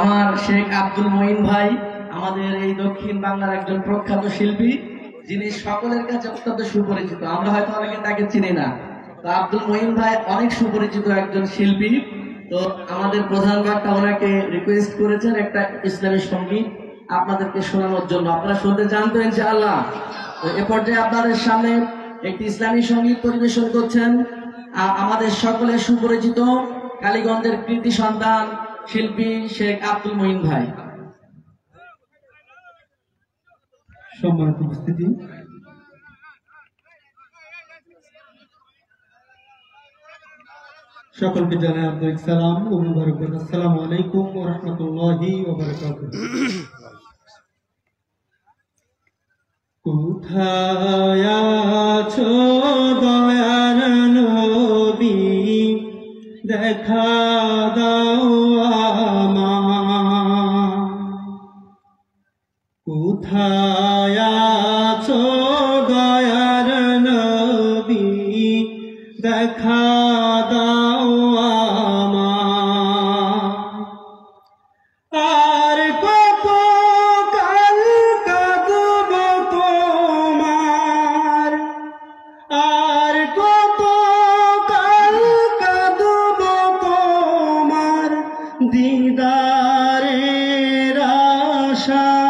আমার শেখ আব্দুল মঈন ভাই আমাদের এই দক্ষিণ বাংলার একজন প্রখ্যাত শিল্পী, যিনি সকলের কাছে অত্যন্ত সুপরিচিত। আমরা হয়তো অনেকে তাকে চিনি না, তো আব্দুল মঈন ভাই অনেক সুপরিচিত একজন শিল্পী। তো আমাদের প্রধান বক্তা ওনাকে রিকোয়েস্ট করেছেন একটা ইসলামী সঙ্গীত আপনাদেরকে শোনানোর জন্য। আপনারা শুনতে চান তো ইনশাআল্লাহ? তো এ পর্যায়ে আপনাদের সামনে একটি ইসলামী সঙ্গীত পরিবেশন করছেন আমাদের সকলের সুপরিচিত কালীগঞ্জের কৃতি সন্তান শিল্পী শেখ আব্দুল মঈন ভাই। সম্মানিত উপস্থিতি, সকলকে জানাই আন্তরিক সালাম ও মুবারকবাদ। আসসালামু আলাইকুম ওয়া রাহমাতুল্লাহি ওয়া বারাকাতুহু। কোথায় আছো দয়ার নবী, দেখা দাও আমায়। কোথায় আছো দয়ার নবী, দেখা দাও আমায়। আর কত কাল কাঁদব তোমার, আর কত কাল কাঁদব তোমার দিদারের আশায়।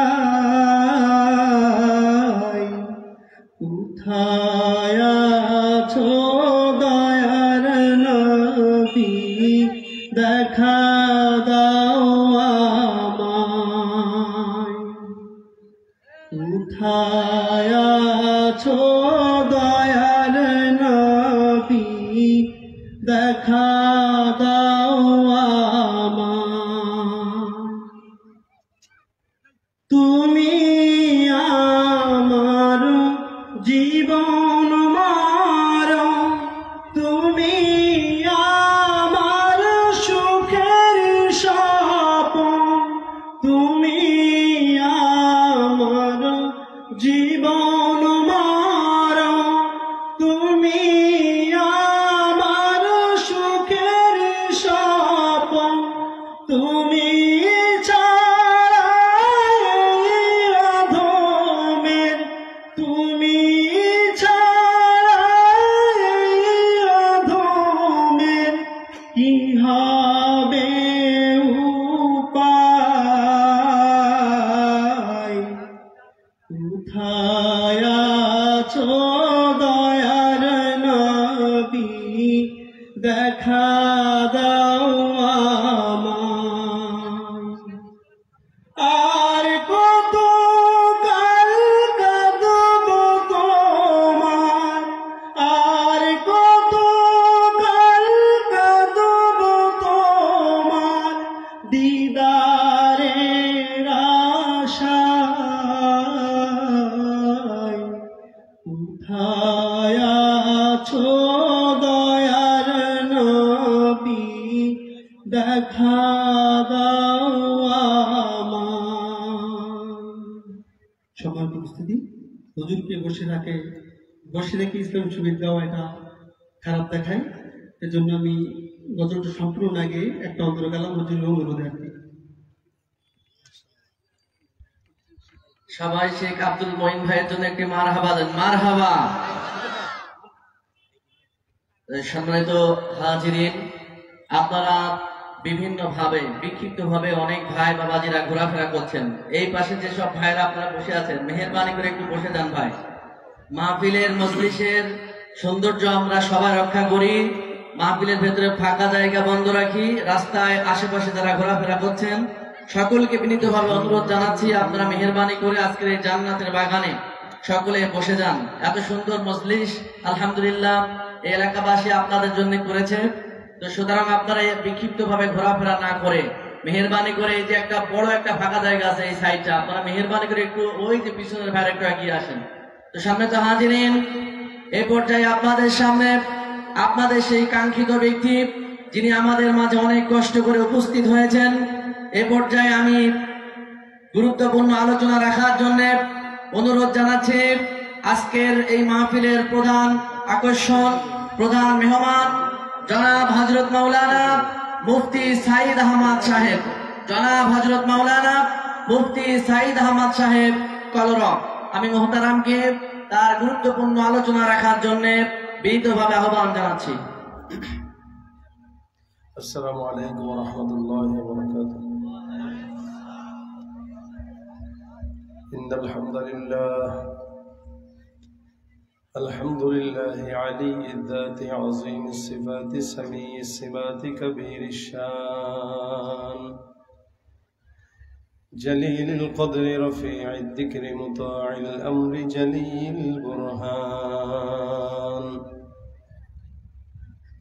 কোথায় আছো দয়ার নবী, দেখা দাও আমায়। কোথায় আছো দয়ার নবী, দেখা দাও আমায়। তুমি আমার জীবন মার, তুমি আমার সুখের স্বপন, তুমি আমার জীবন মার, তুমি আমার সুখের স্বপন, তুমি তুমি ছাড়া অধমের কি হবে উপায়। কোথায় আছো দয়ার নবী, দেখা দাও আমায়। আর কত কাল কাঁদব তোমার, আর কত কাল কাঁদব তোমার দিদারের আশায়। কোথায় আছো দয়ার নবী, দেখা দাও আমায়। সম্মানিত উপস্থিতি, হুজুরকে বসে রেখে ইসলাম সঙ্গীত গাওয়া এটা খারাপ দেখায়। এজন্য আমি গজলটা সম্পূর্ণ আগে একটা অন্তর গেলাম হুজুরের অনুরোধে আর কি। সবাই শেখ আব্দুল মঈন ভাইয়ের জন্য একটি মারহাবা দেন, মারহাবা। সম্মানিত হাজিরিন, আপনারা বিভিন্ন ভাবে বিক্ষিপ্ত ভাবে অনেক ভাই বাবাজিরা ঘোরাফেরা করছেন। এই পাশে যেসব ভাইরা আপনারা বসে আছেন, মেহেরবানি করে একটু বসে যান ভাই। মাহফিলের মজলিসের সৌন্দর্য আমরা সবাই রক্ষা করি, মাহফিলের ভেতরে ফাঁকা জায়গা বন্ধ রাখি। রাস্তায় আশেপাশে যারা ঘোরাফেরা করছেন সকলকে বিনীতভাবে অনুরোধ জানাচ্ছি, আপনারা মেহেরবানি করে আজকের এই জান্নাতের বাগানে সকলে বসে যান। এত সুন্দর মজলিস আলহামদুলিল্লাহ এই এলাকাবাসী আপনাদের জন্য করেছে। তো সুতরাং আপনারা বিক্ষিপ্ত ভাবে ঘোরাফেরা না করে মেহেরবানি করে এই যে একটা বড় একটা ফাঁকা জায়গা আছে এই সাইডটা, আপনারা মেহেরবানি করে একটু ওই যে পিছনের ভাইয়ের একটু এগিয়ে আসেন। তো সামনে তো হাজিরিন, এই পর্যায়ে আপনাদের সামনে আপনাদের সেই কাঙ্ক্ষিত ব্যক্তি যিনি আমাদের মাঝে অনেক কষ্ট করে উপস্থিত হয়েছেন, এ পর্যায়ে আমি গুরুত্বপূর্ণ আলোচনা রাখার জন্য অনুরোধ জানাচ্ছি আজকের এই মাহফিলের প্রধান আকর্ষণ, প্রধান মেহমান জনাব হযরত মাওলানা মুফতি সাইদ আহমদ সাহেব। জনাব হযরত মাওলানা মুফতি সাঈদ আহমদ সাহেব কলরব, আমি মুহতারামকে তার গুরুত্বপূর্ণ আলোচনা রাখার জন্য বিনীতভাবে আহ্বান জানাচ্ছি। السلام عليكم ورحمة الله وبركاته. إن الحمد لله علي الذات عظيم الصفات سميع الصفات كبير الشان جليل القدر رفيع الذكر مطاع الأمر جليل البرهان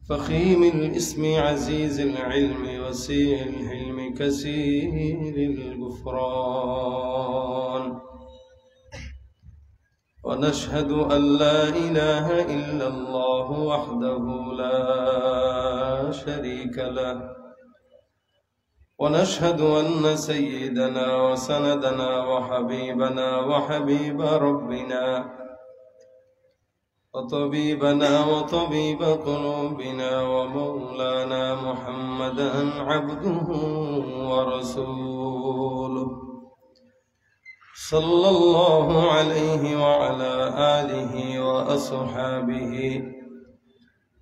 فخيم الاسم عزيز العلم وسيع الحلم كثير الغفران ونشهد أن لا إله إلا الله وحده لا شريك له ونشهد أن سيدنا وسندنا وحبيبنا وحبيب ربنا وطبيبنا وطبيب قلوبنا ومولانا محمدا عبده ورسوله صلى الله عليه وعلى آله وأصحابه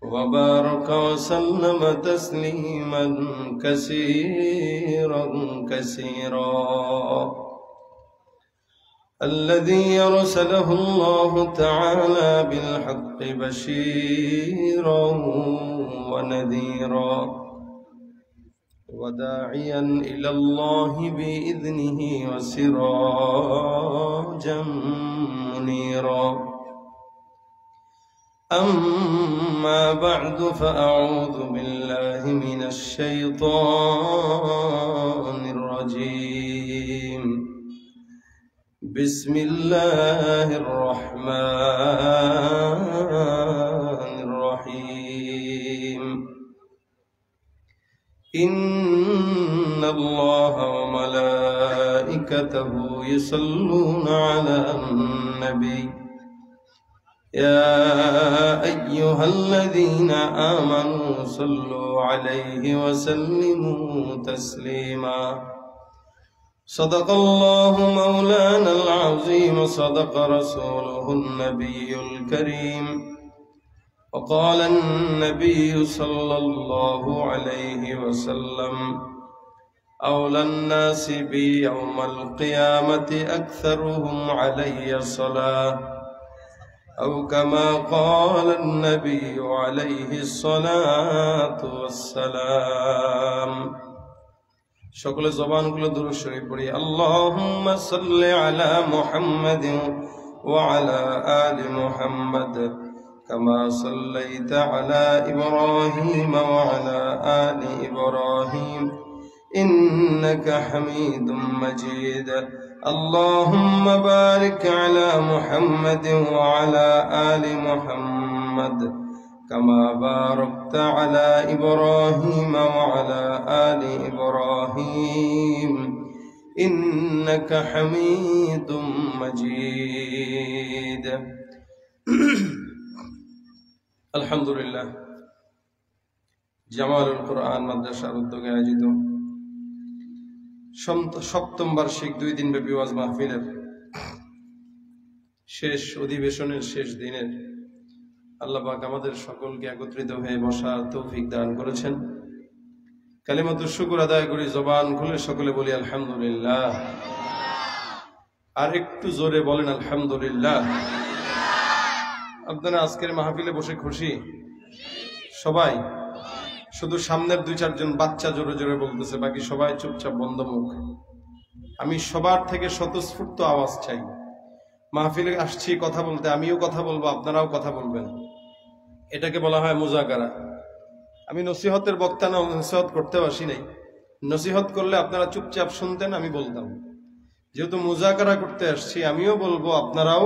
وبارك وسلم تسليما كثيرا الذي أرسله الله تعالى بالحق بشيرا ونذيرا وداعيا إلى الله بإذنه وسراجا منيرا أما بعد فأعوذ بالله من الشيطان الرجيم بسم الله الرحمن الرحيم إن الله وملائكته يصلون على النبي يا أيها الذين آمنوا صلوا عليه وسلموا تسليما صدق الله مولانا العظيم صدق رسوله النبي الكريم وقال النبي صلى الله عليه وسلم أولى الناس بي يوم القيامة أكثرهم علي الصلاة أو كما قال النبي عليه الصلاة والسلام شكل زبان كل درود شريف پڑھی اللهم صل على محمد وعلى آل محمد كما صليت على إبراهيم وعلى آل إبراهيم إنك حميد مجيد اللهم بارك على محمد وعلى آل محمد كما باركت على إبراهيم وعلى آل إبراهيم إنك حميد مجيد الحمد لله জামাল কুরআন মাদ্রাসার উদ্যোগে আয়োজিত সপ্তম বার্ষিক 2 দিনব্যাপী ওয়াজ মাহফিলের শেষ অধিবেশনের শেষ দিনের আল্লাহ পাক আমাদের সকলকে একত্রিত হয়ে বসার তৌফিক দান করেছেন। কালিমাতুশ শুকর আদায় করি, জবান খুলে সকলে বলি আলহামদুলিল্লাহ। আর একটু জোরে বলেন আলহামদুলিল্লাহ। আপনারা আজকের মাহফিলে বসে খুশি সবাই? শুধু সামনের 2-4 জন বাচ্চা জোরে জোরে বলতেছে, বাকি সবাই চুপচাপ বন্ধ মুখ। আমি সবার থেকে স্বতঃস্ফূর্ত আওয়াজ চাই। মাহফিলে আসছি কথা বলতে, আমিও কথা বলবো, আপনারাও কথা বলবেন। এটাকে বলা হয় মুজাকারা। আমি নসিহতের বক্তা না, নসিহত করতেও আসি নাই। নসিহত করলে আপনারা চুপচাপ শুনতেন, আমি বলতাম। যেহেতু মুজাকারা করতে আসছি, আমিও বলবো, আপনারাও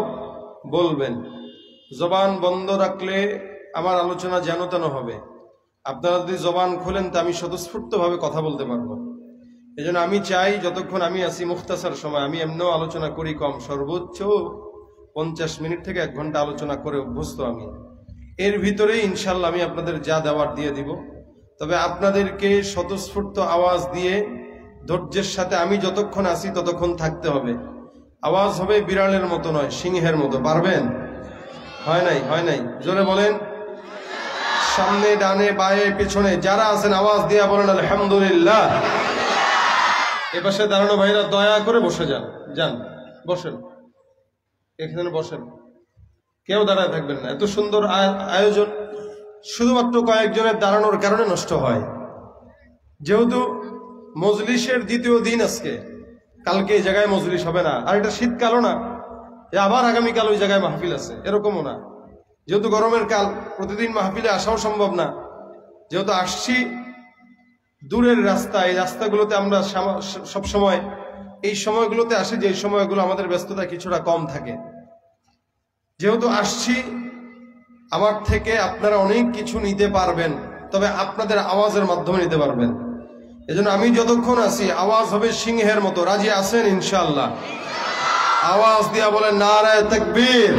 বলবেন। জবান বন্ধ রাখলে আমার আলোচনা যেন তেন হবে। আপনারা যদি জবান খোলেন তা আমি স্বতঃস্ফূর্ত ভাবে কথা বলতে পারবো। এই জন্য আমি চাই যতক্ষণ আমি আছি মুখতাসার সময়, আমি এমনিও আলোচনা করি কম, সর্বোচ্চ 50 মিনিট থেকে 1 ঘন্টা আলোচনা করে অভ্যস্ত আমি। এর ভিতরেই ইনশাল্লাহ আমি আপনাদের যা দেওয়ার দিয়ে দিব। তবে আপনাদেরকে স্বতঃস্ফূর্ত আওয়াজ দিয়ে ধৈর্যের সাথে আমি যতক্ষণ আছি ততক্ষণ থাকতে হবে। আওয়াজ হবে বিড়ালের মতো নয়, সিংহের মতো। পারবেন? হয় নাই জোরে বলেন। সামনে ডানে বায়ে পেছনে যারা আছেন আওয়াজ দিয়া বলেন আলহামদুলিল্লাহ। এপাশে দাঁড়ানো ভাইরা দয়া করে বসে যান বসেন, এখানে বসেন, কেউ দাঁড়ায় থাকবেন না। এত সুন্দর আয়োজন শুধুমাত্র কয়েকজনের দাঁড়ানোর কারণে নষ্ট হয়। যেহেতু মজলিসের দ্বিতীয় দিন আজকে, কালকে এই জায়গায় মজলিস হবে না, আর এটা শীতকালও না যে আবার আগামীকাল ওই জায়গায় মাহফিল আছে, এরকমও না। যেহেতু গরমের কাল, প্রতিদিন মাহফিলে আসাও সম্ভব না। যেহেতু আসছি দূরের রাস্তা, এই রাস্তাগুলোতে আমরা সবসময় এই সময়গুলোতে আসি যে সময়গুলো আমাদের ব্যস্ততা কিছুটা কম থাকে। যেহেতু আসছি, আমার থেকে আপনারা অনেক কিছু নিতে পারবেন, তবে আপনাদের আওয়াজের মাধ্যমে নিতে পারবেন। এজন্য আমি যতক্ষণ আছি আওয়াজ হবে সিংহের মতো। রাজি আছেন ইনশাআল্লাহ? আওয়াজ দিয়া বলেন নারায়ে তাকবীর।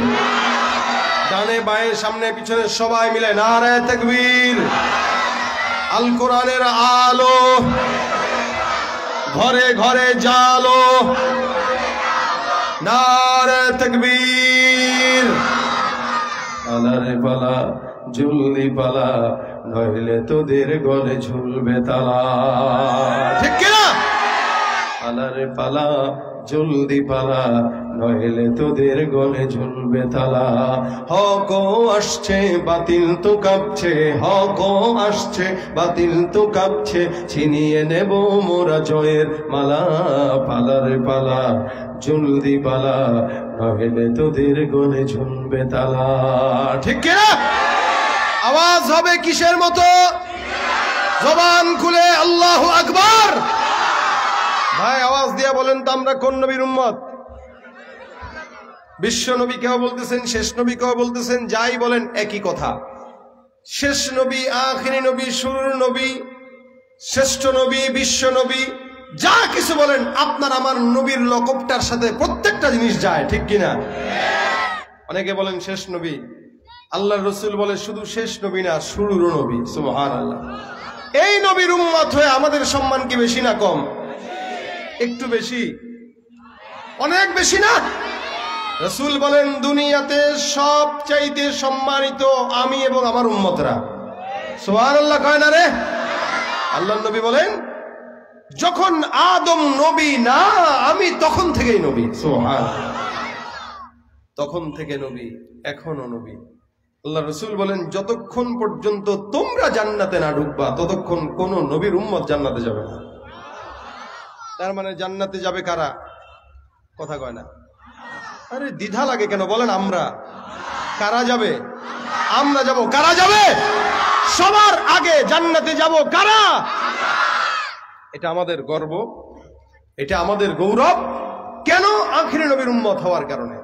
ডানে বায়ে সামনে পিছনে সবাই মিলে নারায়ে তাকবীর। আল কোরআনের আলো ঘরে ঘরে জালো, নারায়ে তাকবীর। পালারে পালা জলদি পালা, নইলে তোদের গলে ঝুলবে তালা। ঠিক কিনা? পালারে পালা জলদি পালা, নইলে তোদের গলে ঝুলবে তালা। হক আসছে বাতিল তো কাঁপছে, হক আসছে বাতিল তো কাঁপছে, ছিনিয়ে নেব মোরা জয়ের মালা। পালারে পালা জলদি পালা, নইলে তোদের গলে ঝুলবে তালা। ঠিক কিনা? আওয়াজ হবে কিসের মতো? জবান খুলে আল্লাহু আকবার। ভাই আওয়াজ দিয়ে বলেন তো আমরা কোন নবীর উম্মত? বিশ্ব নবী কেউ বলতেছেন, শেষ নবী কেউ বলতেছেন, যাই বলেন একই কথা। শেষ নবী, আখিরি নবী, শুরুর নবী, শ্রেষ্ঠ নবী, বিশ্ব নবী, যা কিছু বলেন আপনার আমার নবীর লকবটার সাথে প্রত্যেকটা জিনিস যায়। ঠিক কিনা? অনেকে বলেন শেষ নবী, আল্লাহর রাসূল বলে শুধু শেষ নবী না, শুরুর নবী। সুবহানাল্লাহ। এই নবীর উম্মত হয়ে আমাদের সম্মান কি বেশি না কম? একটু বেশি, অনেক বেশি না? রাসূল বলেন দুনিয়াতে সবচাইতে সম্মানিত আমি এবং আমার উম্মতরা। সুবহানাল্লাহ কয় না রে? আল্লাহর নবী বলেন যখন আদম নবী না, আমি তখন থেকেই নবী। সুবহানাল্লাহ। তখন থেকে নবী, এখনো নবী। আল্লাহ রাসূল বলেন যতক্ষণ পর্যন্ত তোমরা জান্নাতে না ঢুকবা ততক্ষণ কোন নবীর উম্মত জান্নাতে যাবে না। তার মানে জান্নাতে যাবে কারা? কথা কয় না। আরে দ্বিধা লাগে কেন? বলেন আমরা। কারা যাবে? আমরা যাব। কারা যাবে? সবার আগে জান্নাতে যাব কারা? এটা আমাদের গর্ব, এটা আমাদের গৌরব। কেন? আখিরি নবীর উম্মত হওয়ার কারণে।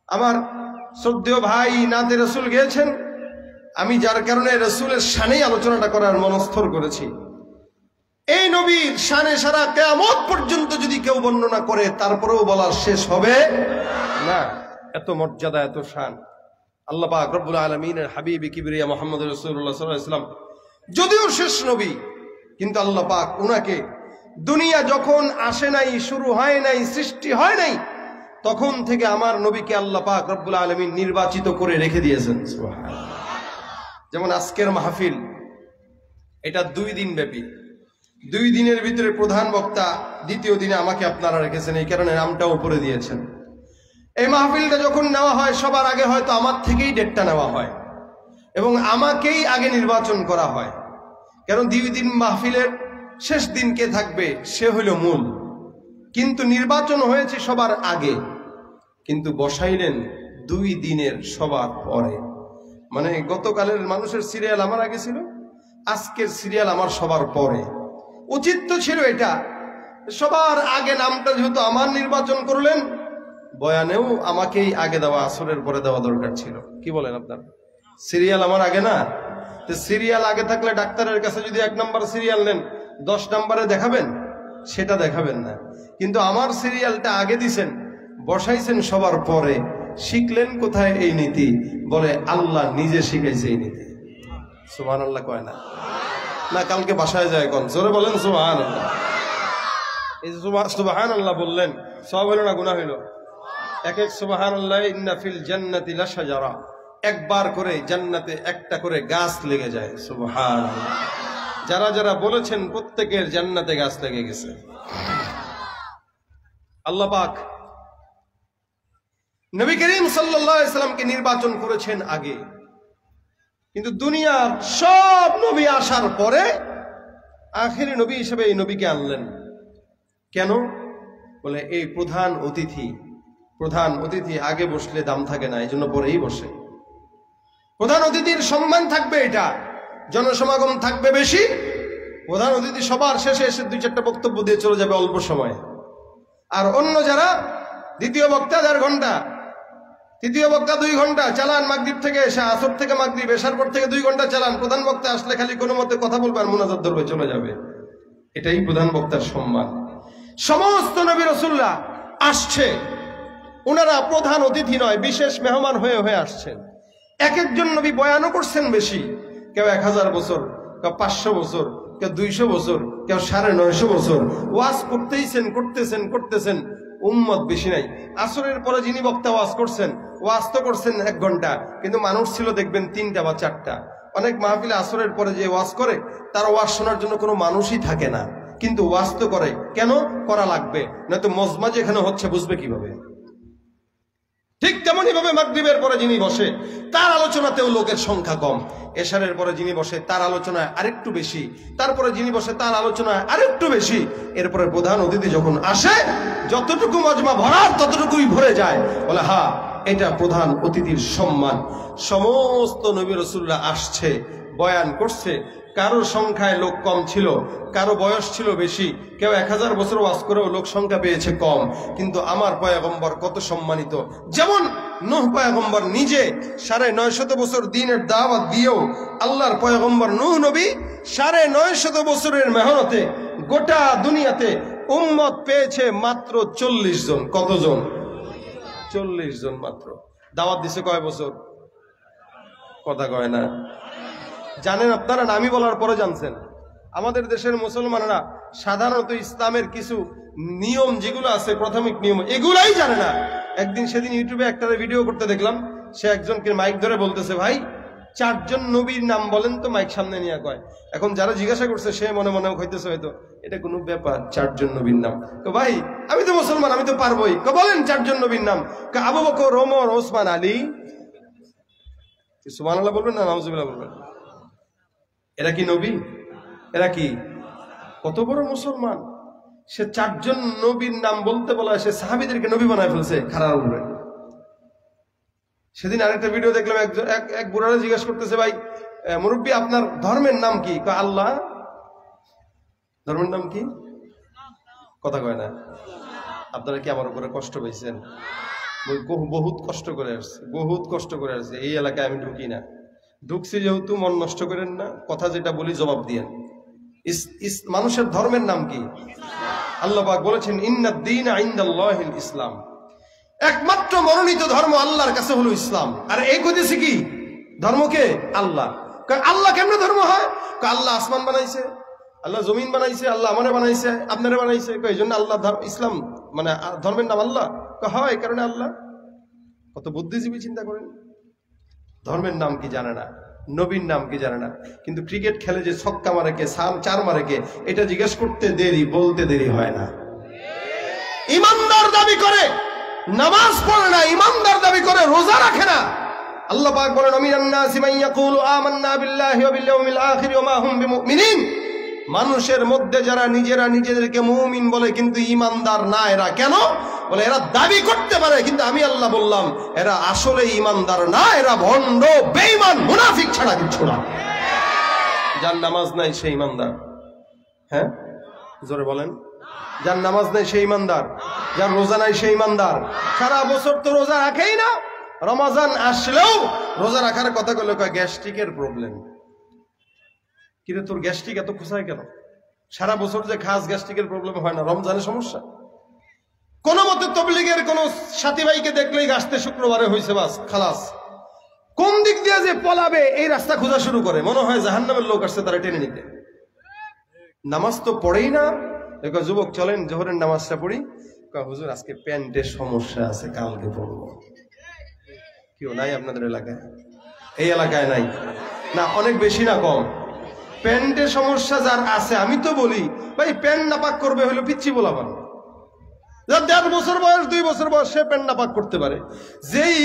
আমার শ্রদ্ধেয় ভাই নাতে রাসূল গিয়েছেন, আমি যার কারণে রাসূলের শানেই আলোচনাটা করার মনস্থর করেছি। এই নবীর শানে সারা কিয়ামত পর্যন্ত যদি কেউ বর্ণনা করে তারপরেও বলার শেষ হবে না। এত মর্যাদা, এত শান। আল্লাহ পাক রব্বুল আলামিনের হাবিব কিবরিয়া মুহাম্মদ রাসূলুল্লাহ সাল্লাল্লাহু আলাইহি ওয়াসাল্লাম যদিও শেষ নবী, কিন্তু আল্লাহ পাক উনাকে দুনিয়া যখন আসে নাই, শুরু হয় নাই, সৃষ্টি হয় নাই, তখন থেকে আমার নবীকে আল্লাহ পাক রব্বুল আলামিন নির্বাচিত করে রেখে দিয়েছেন। সুবহানাল্লাহ। যেমন আজকের মাহফিল, এটা 2 দিন ব্যাপী। 2 দিনের ভিতরে প্রধান বক্তা দ্বিতীয় দিনে আমাকে আপনারা রেখেছেন, এই কারণে নামটাও উপরে দিয়েছেন। এই মাহফিলটা যখন নেওয়া হয় সবার আগে হয়তো আমার থেকেই ডেটটা নেওয়া হয় এবং আমাকেই আগে নির্বাচন করা হয়। কারণ 2 দিন মাহফিলের শেষ দিন কে থাকবে সে হইল মূল, কিন্তু নির্বাচন হয়েছে সবার আগে, কিন্তু বসাইলেন 2 দিনের সবার পরে। মানে গতকালের মানুষের সিরিয়াল আমার আগে ছিল, আজকের সিরিয়াল আমার সবার পরে। উচিত তো ছিল এটা, সবার আগে নামটা যেহেতু আমার নির্বাচন করলেন, বয়ানেও আমাকেই আগে দেওয়া, আসরের পরে দেওয়া দরকার ছিল। কি বলেন আপনার? সিরিয়াল আমার আগে না? তো সিরিয়াল আগে থাকলে ডাক্তারের কাছে যদি 1 নম্বর সিরিয়াল নেন 10 নম্বরে দেখাবেন, সেটা দেখাবেন না। কিন্তু আমার সিরিয়ালটা আগে দিছেন, বসাইছেন সবার পরে। শিখলেন কোথায় এই নীতি? বলে আল্লাহ নিজে শিখাইছে এই নীতি। সুবহানাল্লাহ কয় না? না কালকে বাসায় যায় কোন? জোরে বলেন সুবহানাল্লাহ। এই যে সুবহানাল্লাহ বললেন, সওয়াব হলো না গুনাহ হলো? এক এক সুবহানাল্লাহ ইন্না ফিল জান্নাতি লাশাজারা, একবার করে জান্নাতে একটা করে গাছ লেগে যায়। সুবহানাল্লাহ। যারা যারা বলেছেন প্রত্যেকের জান্নাতে গাছ লেগে গেছে। আল্লাহ পাক নবী করিম সাল্লাল্লাহু আলাইহি সাল্লামকে নির্বাচন করেছেন আগে, কিন্তু দুনিয়ার সব নবী আসার পরে আখেরি নবী হিসেবে এই নবীকে আনলেন। কেন? বলে এই প্রধান অতিথি আগে বসলে দাম থাকে না, এই জন্য পরেই বসে। প্রধান অতিথির সম্মান থাকবে, এটা জনসমাগম থাকবে বেশি। প্রধান অতিথি সবার শেষে এসে 2-4টা বক্তব্য দিয়ে চলে যাবে অল্প সময়ে। আর অন্য যারা দ্বিতীয় বক্তা 1.5 ঘন্টা, তৃতীয় বক্তা 2 ঘন্টা চালান, মাগরিব থেকে এসে, আসর থেকে মাগরিব, এশার পর থেকে 2 ঘন্টা চালান। প্রধান বক্তা আসলে খালি কোনো মতে কথা বলবে আর মুনাজাত ধরবে, চলে যাবে। এটাই প্রধান বক্তার সম্মান। সমস্ত নবী রাসূলরা আসছে, ওনারা প্রধান অতিথি নয়, বিশেষ মেহমান হয়ে হয়ে আসছেন। এক একজন নবী বয়ানও করছেন বেশি, কেউ 1000 বছর, কেউ 500 বছর, কেউ 200 বছর, কেউ 950 বছর ওয়াজ করতেছেন। উম্মত বেশি নাই। আসরের পরে যিনি বক্তা ওয়াজ করছেন, ওয়াজ তো করছেন 1 ঘন্টা, কিন্তু মানুষ ছিল দেখবেন 3টা বা 4টা। অনেক মাহফিলে আসরের পরে যে ওয়াজ করে তার ওয়াজ শোনার জন্য কোনো মানুষই থাকে না, কিন্তু ওয়াজ তো করে। কেন করা লাগবে? নয়তো মজমা যেখানে হচ্ছে বুঝবে কিভাবে? ঠিক তেমনি ভাবে মাগরিবের পরে যিনি বসে তার আলোচনাতেও লোকের সংখ্যা কম, এশারের পরে যিনি বসে তার আলোচনায় আরেকটু বেশি, তারপরে যিনি বসে তার আলোচনায় আরেকটু বেশি। এরপরে প্রধান অতিথি যখন আসে, যতটুকু মজমা ভরার ততটুকুই ভরে যায়। বলে হ্যাঁ, এটা প্রধান অতিথির সম্মান। সমস্ত নবী রাসূলরা আসছে, বয়ান করছে। কারো সংখ্যায় লোক কম ছিল, কারো বয়স ছিল বেশি, কেউ 1000 বছর ওয়াজ করেও লোক সংখ্যা পেয়েছে কম। কিন্তু আমার পয়গম্বর কত সম্মানিত। যেমন নূহ পয়গম্বর নিজে 950 বছর দ্বীনের দাওয়াত দিয়েও, আল্লাহর পয়গম্বর নূহ নবী 950 বছরের মেহনতে গোটা দুনিয়াতে উম্মত পেয়েছে মাত্র 40 জন। কতজন? 40 জন মাত্র। দাওয়াত দিছে কয় বছর? কথা কয় না। জানেন আপনারা না, আমি বলার পরে জানছেন। আমাদের দেশের মুসলমানরা সাধারণত ইসলামের কিছু নিয়ম যেগুলো আছে, প্রাথমিক নিয়ম, এগুলাই জানে না। একদিন সেদিন ইউটিউবে একটা ভিডিও করতে দেখলাম, সে একজনকে মাইক ধরে বলতেছে, ভাই 4 জন নবীর নাম বলেন তো, মাইক সামনে নিয়ে কয়। এখন যারা জিজ্ঞাসা করছে সে মনে মনে হইতেছে হয়তো এটা কোনো ব্যাপার, 4 জন নবীর নাম। ভাই আমি তো মুসলমান, আমি তো পারবোই। বলেন 4 জন নবীর নাম। আবু বকর, ওমর, ওসমান, আলী। সুবহানাল্লাহ বলবেন না নাউজুবিল্লাহ বলবেন? এরা কি নবী? এরা কি? কত বড় মুসলমান! সে 4 জন নবীর নাম বলতে বলা, সে সাহাবীদেরকে নবী বানায় ফেলছে খাড়ার উপরে। সেদিন আরেকটা ভিডিও দেখলাম, এক বুড়ারা জিজ্ঞাসা করতেছে, ভাই মুরব্বী আপনার ধর্মের নাম কি? আল্লাহ। ধর্মের নাম কি? কথা কয় না। আপনারা কি আমার উপরে কষ্ট পাইছেন? বহুত কষ্ট করে আসছে, এই এলাকায় আমি ঢুকি না। ঢুকছি যেহেতু মন নষ্ট করেন না, কথা যেটা বলি জবাব দিয়েন। মানুষের ধর্মের নাম কি? আল্লাহ পাক বলেছেন, ইন্নাদ দীনা ইনদাল্লাহিল ইসলাম। একমাত্র মনোনীত ধর্ম আল্লাহর কাছে হলো ইসলাম। আর এই কইতেছে কি? ধর্মকে আল্লাহ। আল্লাহ কেমনে ধর্ম হয়? আল্লাহ আসমান বানাইছে, আল্লাহ জমিন বানাইছে, আল্লাহ আমারে বানাইছে, আপনারে বানাইছে, এই জন্য আল্লাহ ইসলাম মানে ধর্মের নাম আল্লাহ। হয় এই কারণে আল্লাহ। কত বুদ্ধিজীবী চিন্তা করেন। ধর্মের নাম কি জানে না, নবীর নাম কি জানে না। কিন্তু ক্রিকেট খেলে যে ছক্কা মারে কে, 4 মারে কে, এটা জিজ্ঞেস করতে দেরি, বলতে দেরি হয় না। ইমানদার দাবি করে নামাজ পড়ে না, ইমানদার দাবি করে রোজা রাখে না। আল্লাহ পাক বলেন, আমিনান নাসি মান ইয়াকুলু আমান্না বিল্লাহি ওয়া বিল ইয়াউমিল আখির ওয়া মা হুম বিমুমিনিন। মানুষের মধ্যে যারা নিজেদেরকে মুমিন বলে কিন্তু ইমানদার না, এরা কেন? বলে এরা দাবি করতে পারে, কিন্তু আমি আল্লাহ বললাম এরা আসলে ইমানদার না, এরা ভণ্ড, বেঈমান, মুনাফিক ছাড়া কিছু না। যার নামাজ নাই সেই ইমানদার। হ্যাঁ জোরে বলেন। যার নামাজ নাই সেই ইমানদার, যার রোজা নাই সেই ইমানদার। সারা বছর তো রোজা রাখেই না, রমজান আসলেও রোজা রাখার কথা বলে কয় গ্যাস্ট্রিকের প্রবলেম। কিন্তু তোর গ্যাস্ট্রিক এত খোঁচায় কেন? সারা বছর যে খাস গ্যাস্ট্রিকের প্রবলেম হয় না, রমজানের সমস্যা। কোন মতে তবলিগের কোন সাথী ভাইকে দেখলেই আসতে শুক্রবারে হয়েছে, বাস খালাস। কোন দিক দিয়ে যে পলাবে এই রাস্তা খোঁজা শুরু করে, মনে হয় জাহান্নামের লোক আসছে তারা টেনে নিতে। নামাজ তো পড়েই না, যুবক চলেন জোহরের নামাজটা পড়ি। হুজুর আজকে প্যান্টের সমস্যা আছে, কালকে পড়বো। কেউ নাই আপনাদের এলাকায়? এই এলাকায় নাই না, অনেক বেশি না কম? প্যান্টের সমস্যা যার আছে, আমি তো বলি ভাই প্যান্ট নাপাক করবে হলো পিচ্ছি বলা পারো, যার 1.5 বছর বয়স 2 বছর বয়স সে প্যান্ট নাপাক করতে পারে। যেই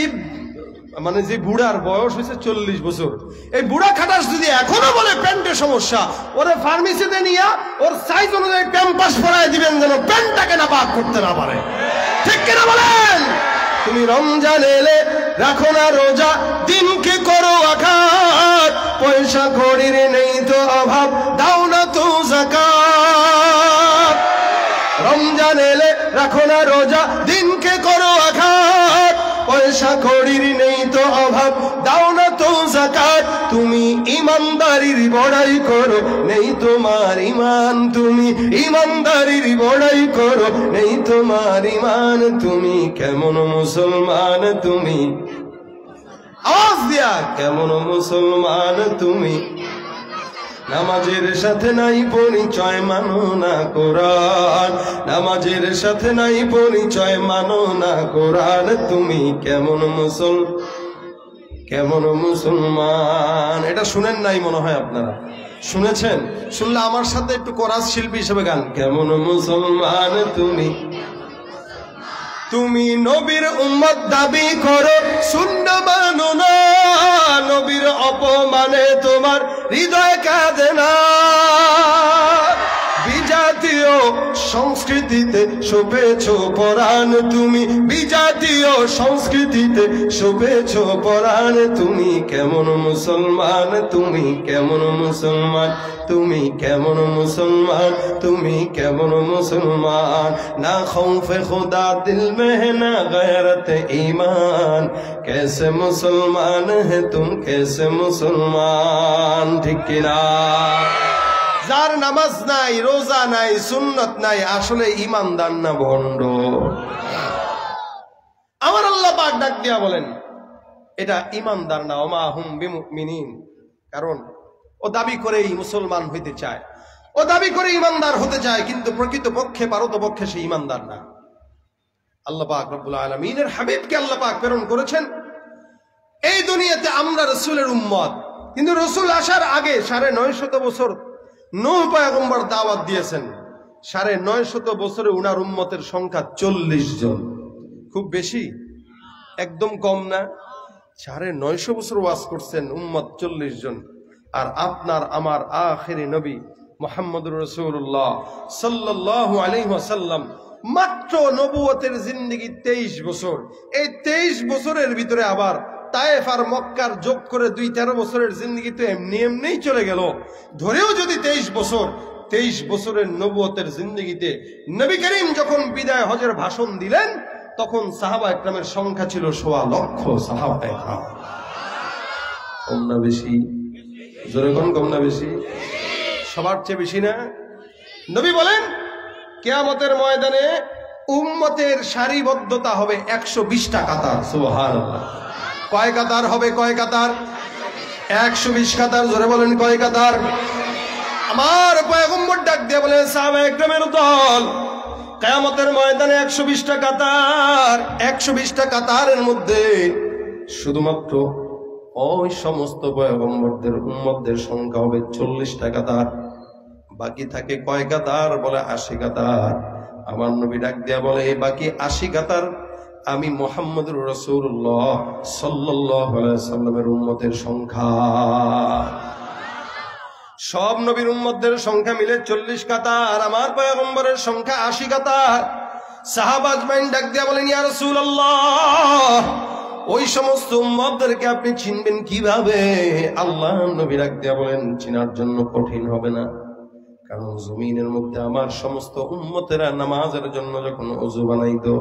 মানে যে বুড়ার বয়স হয়েছে 40 বছর, এই বুড়া খাটাস যদি এখনো বলে প্যান্টের সমস্যা, ওরে ফার্মেসিতে নিয়ে ওর সাইজ অনুযায়ী প্যাম্পাস পরায় দিবেন যেন প্যান্টটাকে নাপাক করতে না পারে। ঠিক কিনা বলেন? তুমি রমজান এলে রাখো না রোজা, দিনকে করো আঘাত, পয়সা কড়ির নেই তো অভাব, দাও না তো যাকাত। রমজান এলে রাখো না রোজা, দিনকে করো আঘাত, পয়সা কড়ির নেই তো অভাব, দাও না তো যাকাত। তুমি ইমানদারির বড়াই করো, নেই তোমার ইমান, তুমি ইমানদারির বড়াই করো, নেই তোমার ইমান। তুমি কেমন মুসলমান তুমি, আওয়াজ দিয়া কেমন মুসলমান তুমি, নামাজের সাথে নাই পরিচয়, মানো না কোরআন, নামাজের সাথে নাই পরিচয়, মানো না কোরআন। তুমি কেমন মুসলমান? এটা শুনেন নাই মনে হয়, আপনারা শুনেছেন? শুনলে আমার সাথে একটু কোরাস শিল্পী হিসেবে গান। কেমন মুসলমান তুমি, তুমি নবীর উম্মত দাবি করো, সুন্নাহ মানো না, নবীর অপমানে তোমার হৃদয় কাঁদে না। বিজাতীয় সংস্কৃতিতে শোভেছ পরাণ তুমি, বিজাতীয় সংস্কৃতিতে শোভেছ পরাণ। তুমি কেমন মুসলমান, তুমি কেমন মুসলমান, তুমি কেমন মুসলমান, তুমি কেমন মুসলমান। না খৌফে খুদা দিল में है ना गैरत ईमान, कैसे मुसलमान है तुम, कैसे मुसलमान। ঠিক কিনা? যার নামাজ নাই, রোজা নাই, সুন্নত নাই, আসলে ইমানদার না ভণ্ড? আমার আল্লাহ পাক ডাক দিয়া বলেন এটা ইমানদার না, ওমা হুম বিমুমিনিন। কারণ ও দাবি করেই মুসলমান হইতে চায়, ও দাবি করে ইমানদার হতে চায়, কিন্তু প্রকৃতপক্ষে পারতপক্ষে সে ইমানদার না। আল্লাহ পাক রব্বুল আলামিনের হাবিবকে আল্লাহ পাক প্রেরণ করেছেন এই দুনিয়াতে আমরা রাসূলের উম্মত। কিন্তু রাসূল আসার আগে 950 বছর নূহ পয়গম্বর দাওয়াত দিয়েছেন। 950 বছরে উনার উম্মতের সংখ্যা 40 জন। খুব বেশি? একদম কম না। 950 বছর ওয়াজ করছেন, উম্মত 40 জন। আর আপনার আমার আখিরি নবী মুহাম্মদুর রাসূলুল্লাহ সাল্লাল্লাহু আলাইহি ওয়াসাল্লাম মাত্র নবুয়তের জিন্দেগি 23 বছর। এই 23 বছরের ভিতরে আবার তায়েফ আর মক্কার যোগ করে 2-13 বছরের জিন্দেগি তো এমনিই চলে গেল। ধরেও যদি 23 বছর, 23 বছরের নবুয়তের জিন্দেগিতে নবী করিম যখন বিদায় হজের ভাষণ দিলেন, তখন সাহাবা একরামের সংখ্যা ছিল 1.25 লক্ষ সাহাবা একরাম। কম না বেশি? জোরে কোন কম না বেশি? সবার চেয়ে বেশি না? নবী বলেন কিয়ামতের ময়দানে উম্মতের সারিবদ্ধতা হবে 120টা কাতার। সুবহানাল্লাহ। কয় কাতার হবে? কয় কাতার? 120 কাতার। জোরে বলেন কয় কাতার? আমার পয়গম্বর ডাক দিয়ে বলেন সাহাবা একরামের দল, কিয়ামতের ময়দানে 120টা কাতার। 120টা কাতারের মধ্যে শুধুমাত্র ওই সমস্ত পয়গম্বরদের উম্মতদের সংখ্যা হবে 40টা কাতার। বাকি থাকে কয় কাতার? বলে 80 কাতার। আমার নবী ডাক দিয়া বলে এই বাকি 80 কাতার আমি মুহাম্মদুর রাসূলুল্লাহ সাল্লাল্লাহু আলাইহি ওয়াসাল্লামের উম্মতের সংখ্যা। সব নবীর উম্মতদের সংখ্যা মিলে 40 কাতার, আমার পয়গম্বরের সংখ্যা 80 কাতার। সাহাবা আজমাইন ডাক দিয়া বলেন ইয়া রাসূলুল্লাহ, ওই সমস্ত উম্মতদেরকে আপনি চিনবেন কিভাবে? আল্লাহ নবী ডাক দিয়া বলেন চিনার জন্য কঠিন হবে না, কারণ জমিনের মধ্যে আমার সমস্ত উম্মতেরা নামাজের জন্য যখন ওযু বানাইতো,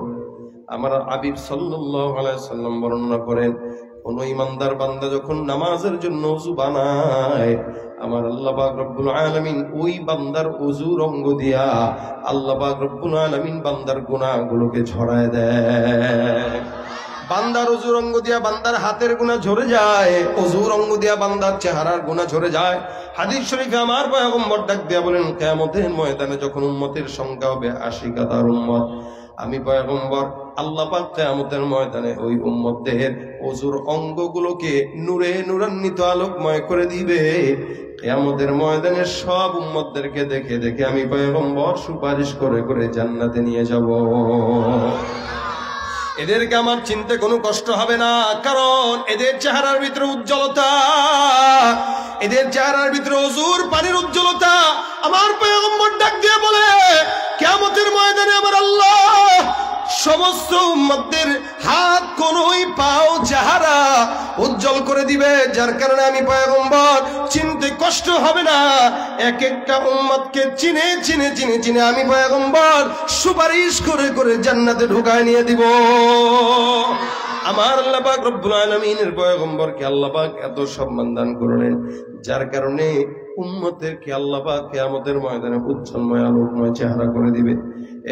আমার হাবিব সাল্লাল্লাহু আলাইহি ওয়াসাল্লাম বর্ণনা করেন কোন ইমানদার বান্দা যখন নামাজের জন্য ওযু বানায়, আমার আল্লাহ পাক রব্বুল আলামিন ওই বান্দার ওযুর অঙ্গ দিয়া আল্লাহ পাক রব্বুল আলামিন বান্দার গুনাহগুলোকে ঝরায় দেয়। বান্দার অজুর অঙ্গ দিয়া বান্দার হাতের গুনাহ ঝরে যায়, অজুর অঙ্গ দিয়া বান্দার চেহারার গুনাহ ঝরে যায়। হাদিস শরীফে আমার পয়গম্বর ডাক দিয়া বলেন, কিয়ামতের ময়দানে যখন উম্মতের সংখ্যা হবে 80,000 উম্মত, আমি পয়গম্বর আল্লাহ পাক কিয়ামতের ময়দানে ওই উম্মতদের অজুর অঙ্গগুলোকে নূরে নূরান্বিত আলোকময় করে দিবে। কিয়ামতের ময়দানে সব উম্মতদেরকে দেখে দেখে আমি পয়গম্বর সুপারিশ করে করে জান্নাতে নিয়ে যাব। এদেরকে আমার চিনতে কোনো কষ্ট হবে না, কারণ এদের চেহারার ভিতরে উজ্জ্বলতা, এদের চেহারার ভিতরে অজুর পানির উজ্জ্বলতা। আমার পয়গম্বর ডাক দিয়ে বলে, কিয়ামতের ময়দানে আমার আল্লাহ সমস্ত উম্মতদের হাত, কনুই, পাও, চেহারা উজ্জ্বল করে দিবে, যার কারণে আমি পয়গম্বর চিনতে কষ্ট হবে না। এক একটা উম্মতকে চিনে চিনে চিনে চিনে আমি পয়গম্বর সুপারিশ করে করে জান্নাতে ঢুকায় নিয়ে দিব। আমার আল্লাহ পাক রব্বুল আলামিনের পয়গম্বরকে আল্লাহ পাক এত সম্মান দান করলেন, যার কারণে উম্মতেরকে আল্লাহ পাক কিয়ামতের ময়দানে উজ্জ্বলময় আলোকময় চেহারা করে দিবে।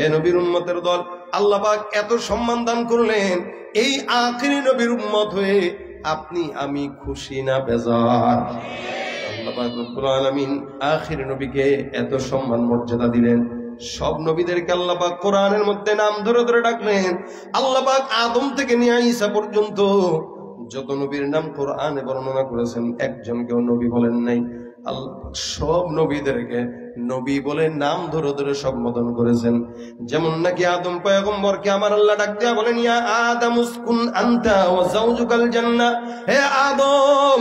এ নবীর উম্মতের দল, আল্লাহ পাক এত সম্মান দান করলেন, এই আখিরি নবীর উম্মত হয়ে আপনি আমি খুশি না বেজার? আল্লাহ পাক রব্বুল আলামিন আখিরি নবীকে এত সম্মান মর্যাদা দিলেন। সব নবীদেরকে আল্লাহ পাক কোরআনের মধ্যে নাম ধরে ধরে ডাকলেন। আল্লাহ পাক আদম থেকে নিয়ে ঈসা পর্যন্ত যত নবীর নাম কোরআনে বর্ণনা করেছেন, একজনকেও নবী বলেন নাই। সব নবীদেরকে নবী বলে নাম ধরে ধরে সম্বোধন করেছেন। যেমন নাকি আদম পয়গম্বরকে আমার আল্লাহ ডাক দিয়া বলেন, ইয়া আদম উসকুন আনতা ওয়া যাওজুকাল জান্নাহ, হে আদম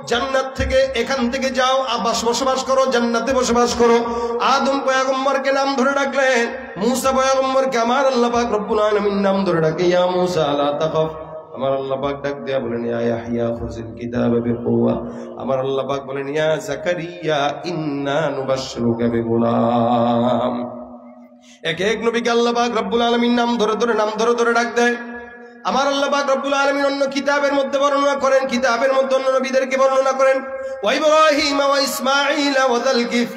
জান্নাত থেকে, এখান থেকে যাও, বসবাস করো, জান্নাতে বসবাস করো। আদম পয়গম্বরকে নাম ধরে ডাকলেন। মূসা পয়গম্বরকে আমার আল্লাহ পাক রব্বুল আলামিন নাম ধরে ডাকে, ইয়া মূসা লা তাখাফ। আমার আল্লাহ পাক ডাক দেয়া বলেন, ইয়া ইয়াহইয়া খুযিল কিতাবা বিকুওয়া। আমার আল্লাহ পাক বলেন, ইয়া যাকারিয়া ইন্না নুবাশশিরুকা বিগুলাম। এক এক নবীকে আল্লাহ পাক রব্বুল আলামিন নাম ধরে ধরে ডাক দেয়। আমার আল্লাহ পাক রব্বুল আলামিন অন্য কিতাবের মধ্যে বর্ণনা করেন, কিতাবের মধ্যে অন্য নবীদেরকে বর্ণনা করেন, ওয়া ইব্রাহিম ওয়া ইসমাঈল ওয়া যালকিফ,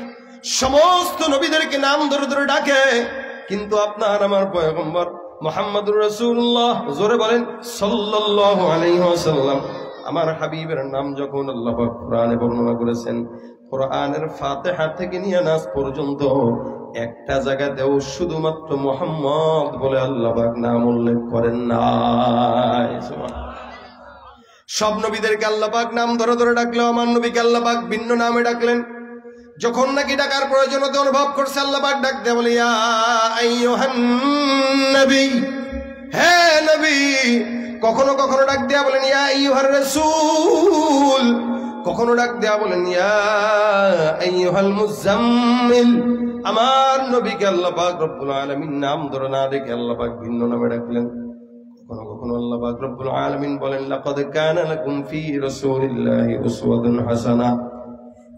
সমস্ত নবীদেরকে নাম ধরে ধরে ডাকে। কিন্তু আপনার আমার পয়গম্বর মুহাম্মদুর রাসূলুল্লাহ, জোরে বলেন সাল্লাল্লাহু আলাইহি ওয়াসাল্লাম, আমার হাবিবের নাম যখন আল্লাহ পাক কোরআনে বর্ণনা করেছেন, কোরআনের ফাতিহা থেকে নিয়ে নাস পর্যন্ত একটা জায়গাতেও শুধুমাত্র মুহাম্মদ বলে আল্লাহ পাক নাম উল্লেখ করেন নাই। সব নবীদেরকে আল্লাহ পাক নাম ধরে ধরে ডাকলেও আমার নবীকে আল্লাহ পাক ভিন্ন নামে ডাকলেন। যখন নাকি ডাকার প্রয়োজনীয়তা অনুভব করছে, আল্লাহ পাক ডাক দেয়া বলে, ইয়া আইয়ুহান নবী, হে নবী। কখনো কখনো ডাক দেয়া বলেন, ইয়া আইয়ুহার রাসূল। কখনো ডাক দেয়া বলেন, ইয়া আইয়ুহাল মুজাম্মিল। আমার নবীকে আল্লাহ পাক রব্বুল আলামিন নাম ধরে না ডেকে আল্লাহ পাক ভিন্ন নামে ডাকলেন। কখনো কখনো আল্লাহ পাক রব্বুল আলামিন বলেন, লাকাদ কানা লাকুম ফি রাসূলিল্লাহি উসওয়াতুন হাসানাহ।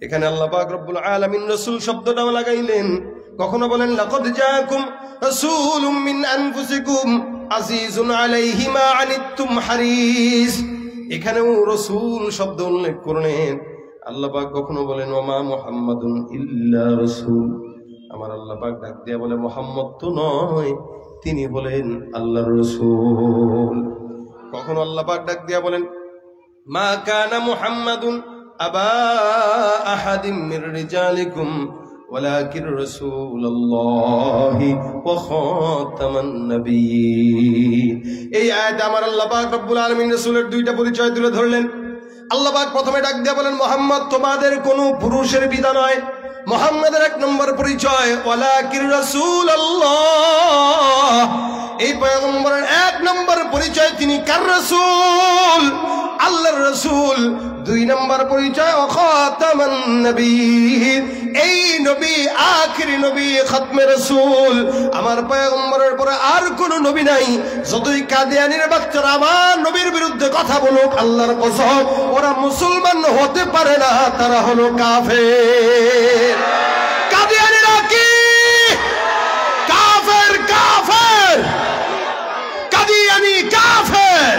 এখানে আল্লাহ পাক রব্বুল আলামিন রাসূল শব্দটা লাগাইলেন। কখনো বলেন, লাকাদ জাআকুম রাসূলুম মিন আনফুসিকুম আজিজুন আলাইহি মা আনিতুম হারিস। এখানেও রাসূল শব্দ উল্লেখ করলেন। আল্লাহ পাক কখনো বলেন, ওমা মুহাম্মাদুন ইল্লা রাসূল। আমার আল্লাহ পাক ডাক দিয়া বলে, মুহাম্মদ তো নয়, তিনি বলেন আল্লাহর রাসূল। কখনো আল্লাহ পাক ডাক দিয়া বলেন, মা কানা মুহাম্মাদুন আবা আহাদিম মির রিজালিকুম ওয়ালাকিন রাসূলুল্লাহি ওয়া খাতামান নবিয়্যিন। এই আয়াতে আমার আল্লাহ পাক রব্বুল আলামিন রাসূলের দুইটা পরিচয় তুলে ধরলেন। আল্লাহ পাক প্রথমে ডাক দিয়ে বলেন, মুহাম্মদ তোমাদের কোন পুরুষের পিতা নয়। মুহাম্মাদের এক নম্বর পরিচয়, ওয়ালাকিন রাসূলুল্লাহ। এই পয়গম্বরের এক নম্বর পরিচয়, তিনি কার রাসূল? আল্লাহর রাসূল। দুই নম্বর পরিচয়, খাতামান নবিয়্যিন। এই নবী আখিরি নবী, খাতমে রাসূল। আমার পয়গম্বরের পরে আর কোন নবী নাই। যতই কাদিয়ানীর বাচ্চারা আমার নবীর বিরুদ্ধে কথা বলুক, আল্লাহর কসম ওরা মুসলমান হতে পারে না, তারা হলো কাফের। কাদিয়ানীরা কি? কাফের, কাফের। কাদিয়ানী কাফের।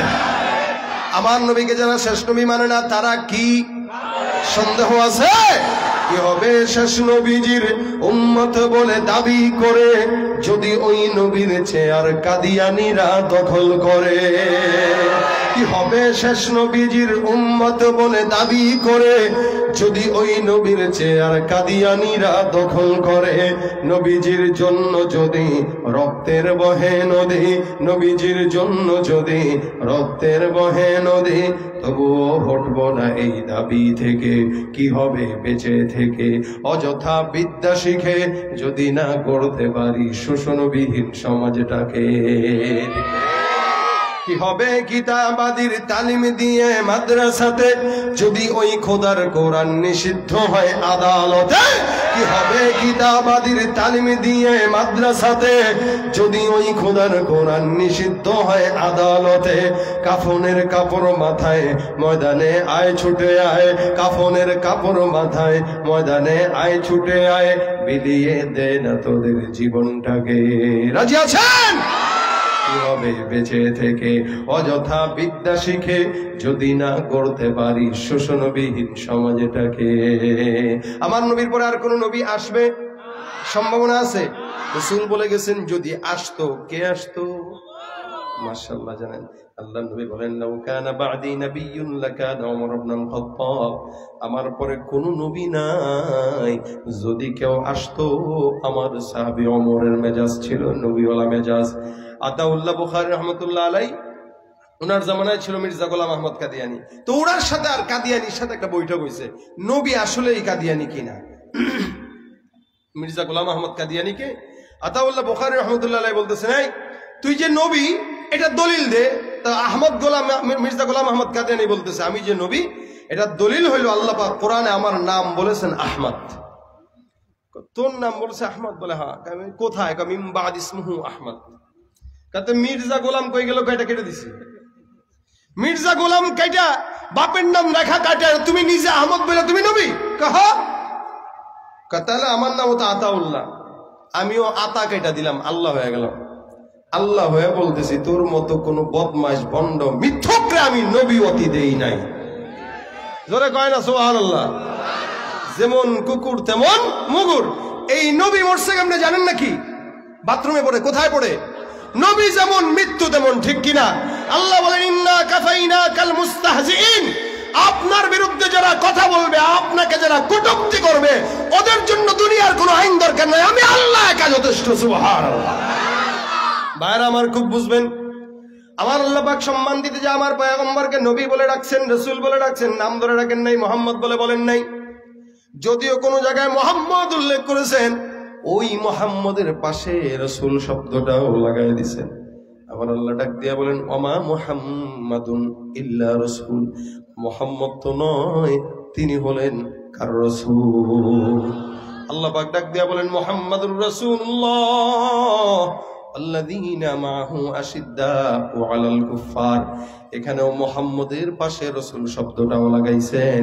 আমার নবীকে যারা শেষ নবী মানে না, তারা কি? সন্দেহ আছে? কি হবে শেষ নবীজির উম্মত বলে দাবি করে যদি ওই নবীর চেয়ার কাদিয়ানীরা দখল করে? কি হবে শেষ নবীজির উম্মত বলে দাবি করে যদি ওই নবীর চেয়ার কাদিয়ানীরা দখল করে? নবীজির জন্য যদি রক্তের বহে নদী, নবীজির জন্য যদি রক্তের বহে নদী, তবুও হটব না এই দাবি থেকে। কি হবে বেঁচে থেকে অযথা বিদ্যা শিখে যদি না করতে পারি শোষণবিহীন সমাজটাকে? কি হবে কিতাবাদির তালিম দিয়ে মাদ্রাসাতে যদি ওই খোদার কোরআন নিষিদ্ধ হয় আদালতে? কি হবে কিতাবাদির তালিম দিয়ে মাদ্রাসাতে যদি ওই খোদার কোরআন নিষিদ্ধ হয় আদালতে? কাফনের কাপড় মাথায় ময়দানে আয় ছুটে আয়, কাফনের কাপড় মাথায় ময়দানে আয় ছুটে আয়, বিলিয়ে দে না তোদের জীবনটাকে। রাজি আছেন? কি হবে বেঁচে থেকে অযথা বিদ্যা শিখে যদি না করতে পারি শোষণবিহীন সমাজটাকে? আমার নবীর পরে আর কোন নবী আসবে সম্ভাবনা আছে? রাসূল বলে গেছেন যদি আসতো, কে আসতো? মাশাআল্লাহ। জানেন আল্লাহ নবী বলেন লাউ কানা বা'দি নাবিয়্যুন লাকানা ওমর ইবনুল খাত্তাব, আমার পরে কোন নবী নাই, যদি কেউ আসতো আমার সাহাবী ওমরের মেজাজ ছিল নবীওয়ালা মেজাজ। আতাউল্লাহ বুখারী রাহমাতুল্লাহ আলাইহি ওনার জামানায় ছিল মির্জা গোলাম আহমদ কাদিয়ানী। তো ওনার সাথে আর কাদিয়ানির সাথে একটা বৈঠক হয়েছে, নবী আসলেই কাদিয়ানী কিনা। মির্জা গোলাম আহমদ কাদিয়ানীকে আতাউল্লাহ বুখারী রাহমাতুল্লাহ আলাইহি বলতেছেন, এই তুই যে নবী এটা দলিল দে। তা মির্জা গোলাম আহমদ কাদিয়ানী বলতেছে, আমি যে নবী এটা দলিল হইল আল্লাহ পাক কোরআনে আমার নাম বলেছেন আহমদ। তোর নাম বলেছে আহমদ? বলে হ্যাঁ। কোথায়? মিন বাদ ইসমুহু আহমদ। কাতে মির্জা গোলাম কই গেল? কয়টা কেটে দিছি। মির্জা গোলাম কাইটা বাপের নাম রেখা কাটে তুমি নিজে আহমদ বলে তুমি নবী কহ? তাহলে আমার নাম তো আতাউল্লাহ, আমিও আতা কেটা দিলাম, আল্লাহ হয়ে গেল। আল্লাহ হয়ে বলতেছি তোর মতো কোন বদমাইশ ভণ্ড মিথ্যকরে আমি নবীওয়াতি দেই নাই। জোরে কয় না সুবহানাল্লাহ? যেমন কুকুর তেমন মুগুর। এই নবী মরছে কেমনে জানেন নাকি? বাথরুমে পড়ে। কোথায় পড়ে? নবী যেমন মৃত্যু তেমন, ঠিক কিনা? আল্লাহ বলেন ইন্না কাফাইনাকাল মুস্তাহজিইন, আপনার বিরুদ্ধে যারা কথা বলবে, আপনাকে যারা কটূক্তি করবে, ওদের জন্য দুনিয়ার কোনো আইন দরকার নাই, আমি আল্লাহ একা যথেষ্ট। সুবহানাল্লাহ। ভাইরা আমার খুব বুঝবেন, আমার আল্লাহ পাক সম্মান দিতে যে আমার পয়গম্বরকে নবী বলে ডাকছেন, রাসূল বলে ডাকছেন, নাম ধরে ডাকেন নাই, মুহাম্মদ বলে বলেন নাই। যদিও কোনো জায়গায় মুহাম্মদ উল্লেখ করেছেন, ওই মুহাম্মদের পাশে রাসূল শব্দটাও লাগাই দিয়েছেন। আমার আল্লাহ ডাক দিয়া বলেন ওমা মুহাম্মাদুন ইল্লা রাসূল, মুহাম্মদ তো নয়, তিনি হলেন কার রাসূল। আল্লাহ পাক ডাক দিয়া বলেন মুহাম্মাদুর রাসূলুল্লাহ আল্লাযীনা মাহু আশিদ্দাউ আলাল কুফার। এখানেও মুহাম্মদের পাশে রাসূল শব্দটাও লাগাইছেন।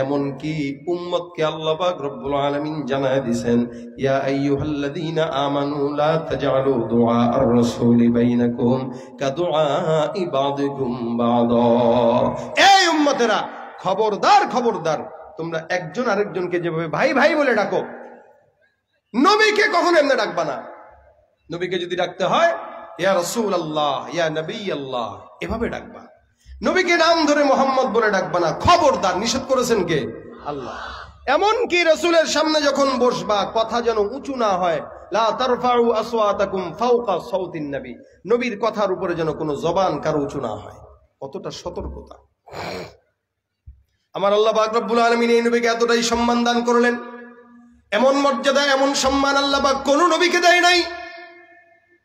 এমন কি উম্মতকে আল্লাহ পাক রব্বুল আলামিন জানায় দিবেন ইয়া আইয়ুহাল্লাযীনা আমানু লা তাজআলু দুআ আর-রাসূলি বাইনাকুম কাদুআই বা'দিকুম বা'দা। এই উম্মতেরা খবরদার খবরদার, তোমরা একজন আরেকজনকে যেভাবে ভাই ভাই বলে ডাকো, নবীকে কখনো এমনি ডাকবা না। নবীকে যদি ডাকতে হয় ইয়া রাসূলুল্লাহ ইয়া নবিয়াল্লাহ এভাবে ডাকবা। নবীকে নাম ধরে মুহাম্মদ বলে ডাকবা না, খবরদার। নিষেধ করেছেন কে? আল্লাহ। এমন কি রাসূলের সামনে যখন বসবা কথা যেন উঁচু না হয়, লা তারফাউ আসওয়াতাকুম ফাওকা সাউতিন নবী, নবীর কথার উপরে যেন কোনো জবান কারো উঁচু না হয়। কতটা সতর্কতা! আমার আল্লাহ পাক রব্বুল আলামিন এই নবীকে এতটাই সম্মান দান করলেন, এমন মর্যাদা এমন সম্মান আল্লাহ পাক কোন নবীকে দেয় নাই।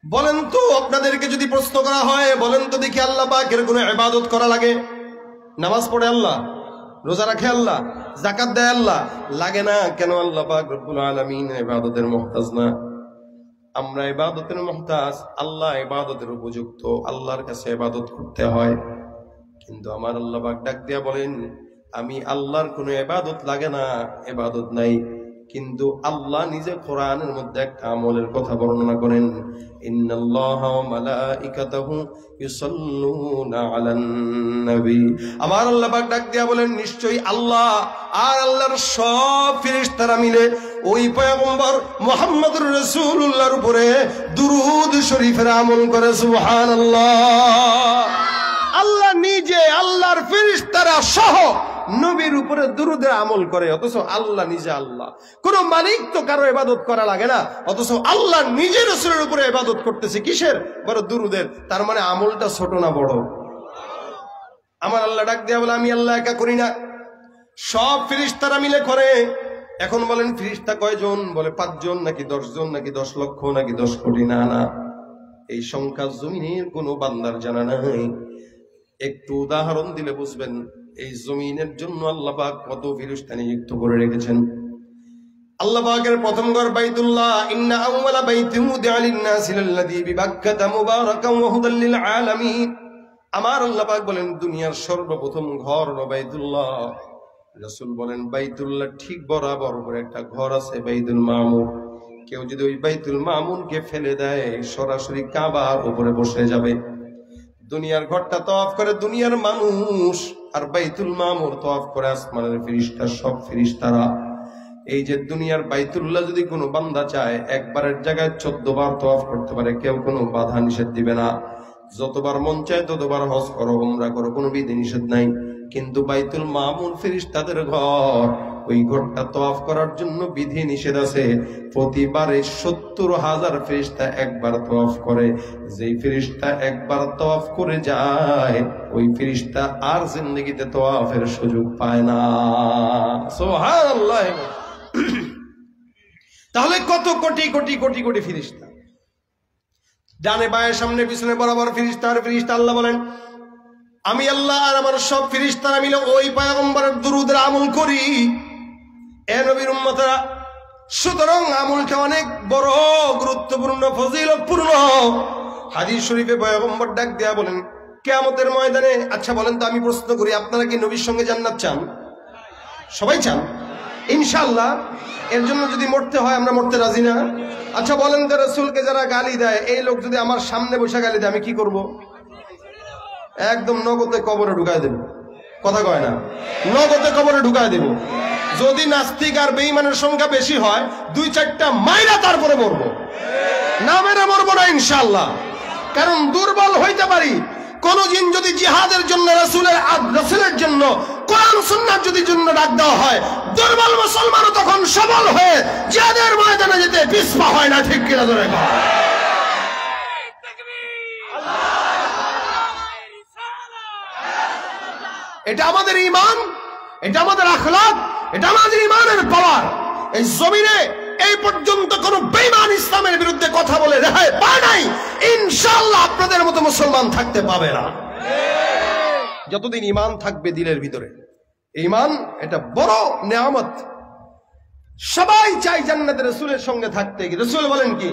বলেন তো, আপনাদেরকে যদি প্রশ্ন করা হয়, বলেন তো দেখি আল্লাহ পাকের কোনো ইবাদত করা লাগে? নামাজ পড়ে আল্লাহ, রোজা রাখে আল্লাহ, যাকাত দেয় আল্লাহ, লাগে না কেন? আল্লাহ পাক রব্বুল আলামিন ইবাদতের মুহতাজ না, আমরা ইবাদতের মুহতাজ। আল্লাহ ইবাদতের উপযুক্ত, আল্লাহর কাছে ইবাদত করতে হয়। কিন্তু আমার আল্লাহ পাক ডাক দিয়া বলেন আমি আল্লাহর কোনো ইবাদত লাগে না, ইবাদত নাই। কিন্তু আল্লাহ নিজে কোরআনের মধ্যে একটা আমলের কথা বর্ণনা করেন, ইন্নাল্লাহা ওয়া মালাইকাতাহু ইউসাল্লুনা আলান নবী। আমার আল্লাহ পাক ডাক দিয়া বলেন, নিশ্চয়ই আল্লাহ আর আল্লাহর সব ফেরেশতারা মিলে ওই পয়গম্বর মুহাম্মদুর রাসূলুল্লাহর উপরে দুরূদ শরীফের আমল করে। সুবহানাল্লাহ। আল্লাহ নিজে আল্লাহর ফেরেশতারা সহ নবীর উপরে দুরূদের আমল করে, অথচ আল্লাহ নিজে আল্লাহ। কোন মালিক তো কারো ইবাদত করা লাগে না, অথচ আল্লাহ নিজে রাসূলের উপরে ইবাদত করতেছে কিসের? বড় দুরূদের। তার মানে আমলটা ছোট না বড়? আমার আল্লাহ ডাক দিয়া বলে, আমি আল্লাহ একা করি না, সব ফেরেশতারা মিলে করে। এখন বলেন ফেরেশতা কয়জন? বলে 5 জন, নাকি 10 জন, নাকি 10 লক্ষ, নাকি 10 কোটি? না না, এই সংখ্যা জমিনের কোনো বান্দার জানা নাই। একটু উদাহরণ দিলে বুঝবেন এই জমিনের জন্য আল্লাহ পাক কত ফেরেশতা নিযুক্ত করে রেখেছেন। আল্লাহ পাকের প্রথম ঘর বাইতুল্লাহ, ইন্না আউওয়ালা বাইতিন উদিআ লিন-নাসি লাল্লাযী বিবাক্কাতা মুবারাকান ওয়া হুদাল লিল আলামিন। আমার আল্লাহ পাক বলেন দুনিয়ার সর্বপ্রথম ঘর হলো বাইতুল্লাহ। রাসূল বলেন বাইতুল্লাহ ঠিক বরাবর উপরে একটা ঘর আছে বাইতুল মামুর। কেউ যদি ওই বাইতুল মামুরকে ফেলে দেয় সরাসরি কাবার উপরে বসে যাবে। দুনিয়ার ঘরটা তওয়াফ করে দুনিয়ার মানুষ, আর বাইতুল মামুর তওয়াফ করে আসমানের ফেরেশতা, সব ফেরেশতারা। এই যে দুনিয়ার বাইতুল্লাহ যদি কোনো বান্দা চায় একবারের জায়গায় 14 বার তওয়াফ করতে পারে, কেউ কোনো বাধা নিষেধ দিবে না। যতবার মন চায় ততবার হজ করো, উমরা করো, কোনো বিধি নিষেধ নাই। কিন্তু বাইতুল মামুর ফেরেশতাদের ঘর, ওই ঘরটা তওয়াফ করার জন্য বিধি নিষেধ আছে। প্রতিবারে 70,000 ফেরেশতা একবার তওয়াফ করে। যেই ফেরেশতা একবার তওয়াফ করে যায় ওই ফেরেশতা আর জিন্দেগিতে তওয়াফের সুযোগ পায় না। সুবহানাল্লাহ। তাহলে কত কোটি কোটি কোটি কোটি ফেরেশতা, ডানে বায়ে সামনে পিছনে বরাবর ফেরেশতা আর ফেরেশতা। আল্লাহ বলেন আমি আল্লাহ আর আমার সব ফেরেশতারা মিলে ওই পয়গম্বরের দুরূদের আমল করি। এ নবীর উম্মতরা, সুতরাং আমলটা অনেক বড় গুরুত্বপূর্ণ, ফজিলতপূর্ণ। হাদিস শরীফে পয়গম্বর ডাক দেয়া বলেন কিয়ামতের ময়দানে, আচ্ছা বলেন তো আমি প্রশ্ন করি, আপনারা কি নবীর সঙ্গে জান্নাত চান? সবাই চান ইনশাআল্লাহ। এর জন্য যদি মরতে হয় আমরা মরতে রাজি না? আচ্ছা বলেন তো রাসূলকে যারা গালি দেয়, এই লোক যদি আমার সামনে বসে গালি দেয় আমি কি করব? একদম নগদে কবরে ঢুকায় দেব। কথা কয় না? নগদে কবরে ঢুকায় দেব। যদি নাস্তিক আর বেঈমানের সংখ্যা বেশি হয় 2-4টা মাইরা তারপরে মরবো, না মেরে মরবো না ইনশাআল্লাহ। কারণ দুর্বল হইতে পারি, কোন দিন যদি জিহাদের জন্য রাসূলের জন্য কোরআন সুন্নাহর যদি জন্য ডাক দেওয়া হয়, দুর্বল মুসলমানও তখন সবল হয়ে জিহাদের ময়দানে যেতে পিছপা হয় না। ঠিক কিনা ধরে কয়? এটা আমাদের ঈমান, এটা আমাদের আখলাক, এটা আমাদের ঈমানের পাওয়ার। এই জমিনে এই পর্যন্ত কোন বেঈমান ইসলামের বিরুদ্ধে কথা বলে রেহাই পায় নাই। ইনশাআল্লাহ আপনাদের মতো মুসলমান থাকতে পাবে না যতদিন ঈমান থাকবে দিলের ভিতরে। ঈমান এটা বড় নেয়ামত। সবাই চাই জান্নাতে রাসূলের সঙ্গে থাকতে। রাসূল বলেন কি,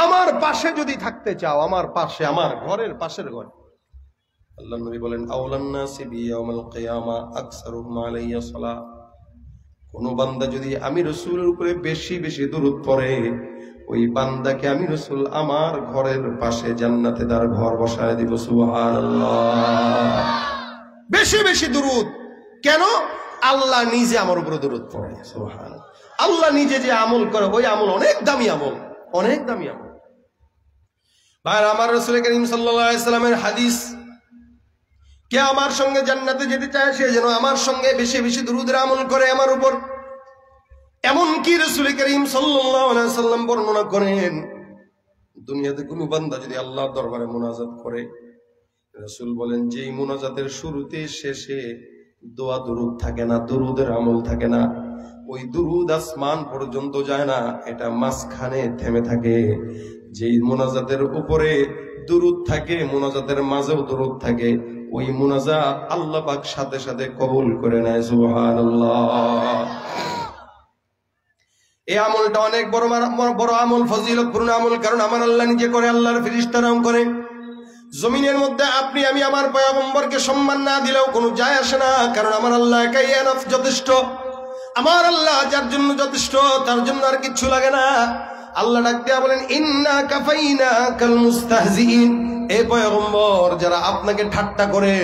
আমার পাশে যদি থাকতে চাও, আমার পাশে, আমার ঘরের পাশের ঘর। আল্লাহ নবী বলেন আওলান নাসি বিয়াউমিল কিয়ামা আকসারুহুম আলাইয়া সালাহ। কোন বান্দা যদি আমি রাসূলের উপরে বেশি বেশি দরুদ পড়ে, ওই বান্দাকে আমি রাসূল আমার ঘরের পাশে জান্নাতে তার ঘর বসায় দিব। সুবহানাল্লাহ। বেশি বেশি দরুদ কেন? আল্লাহ নিজে আমার উপরে দরুদ পড়ে। সুবহানাল্লাহ। আল্লাহ নিজে যে আমল করে ওই আমল অনেক দামি আমল, অনেক দামি আমল। ভাই আমার রাসূল করিম সাল্লাল্লাহু আলাইহি সাল্লামের হাদিস, কে আমার সঙ্গে জান্নাতে যেতে চায় সে যেন আমার সঙ্গে বেশি বেশি দুরূদের আমল করে আমার উপর। এমন কি রাসূল করিম সাল্লাল্লাহু আলাইহি সাল্লাম বর্ণনা করেন, দুনিয়াতে কোনো বান্দা যদি আল্লাহর দরবারে মুনাজাত করে, রাসূল বলেন যেই মুনাজাতের শুরুতে শেষে দোয়া দুরূদ থাকে না, দুরূদের আমল থাকে না, ওই দুরূদ আসমান পর্যন্ত যায় না, এটা মাঝখানে থেমে থাকে। যেই মুনাজাতের উপরে দুরূদ থাকে, মুনাজাতের মাঝেও দুরূদ থাকে, ওই মুনাজাত আল্লাহ পাক সাথে সাথে কবুল করে নেয়। সুবহানাল্লাহ। এই আমলটা অনেক বড় বড় আমল, ফজিলতপূর্ণ আমল। কারণ আমার আল্লাহ নিজে করে, আল্লাহর ফেরেশতারাও করে। জমিনের মধ্যে আপনি আমি আমার পয়গম্বরকে সম্মান না দিলেও কোনো যায় আসে না, কারণ আমার আল্লাহ একাই এনাফ, যথেষ্ট। আমার আল্লাহ যার জন্য যথেষ্ট, তার জন্য আর কিচ্ছু লাগে না। আল্লাহ ডাক দিয়া বলেন, ইন্না কাফাইনাকাল মুস্তাহজিইন, এ পয়গম্বর যারা আপনাকে ঠাট্টা করে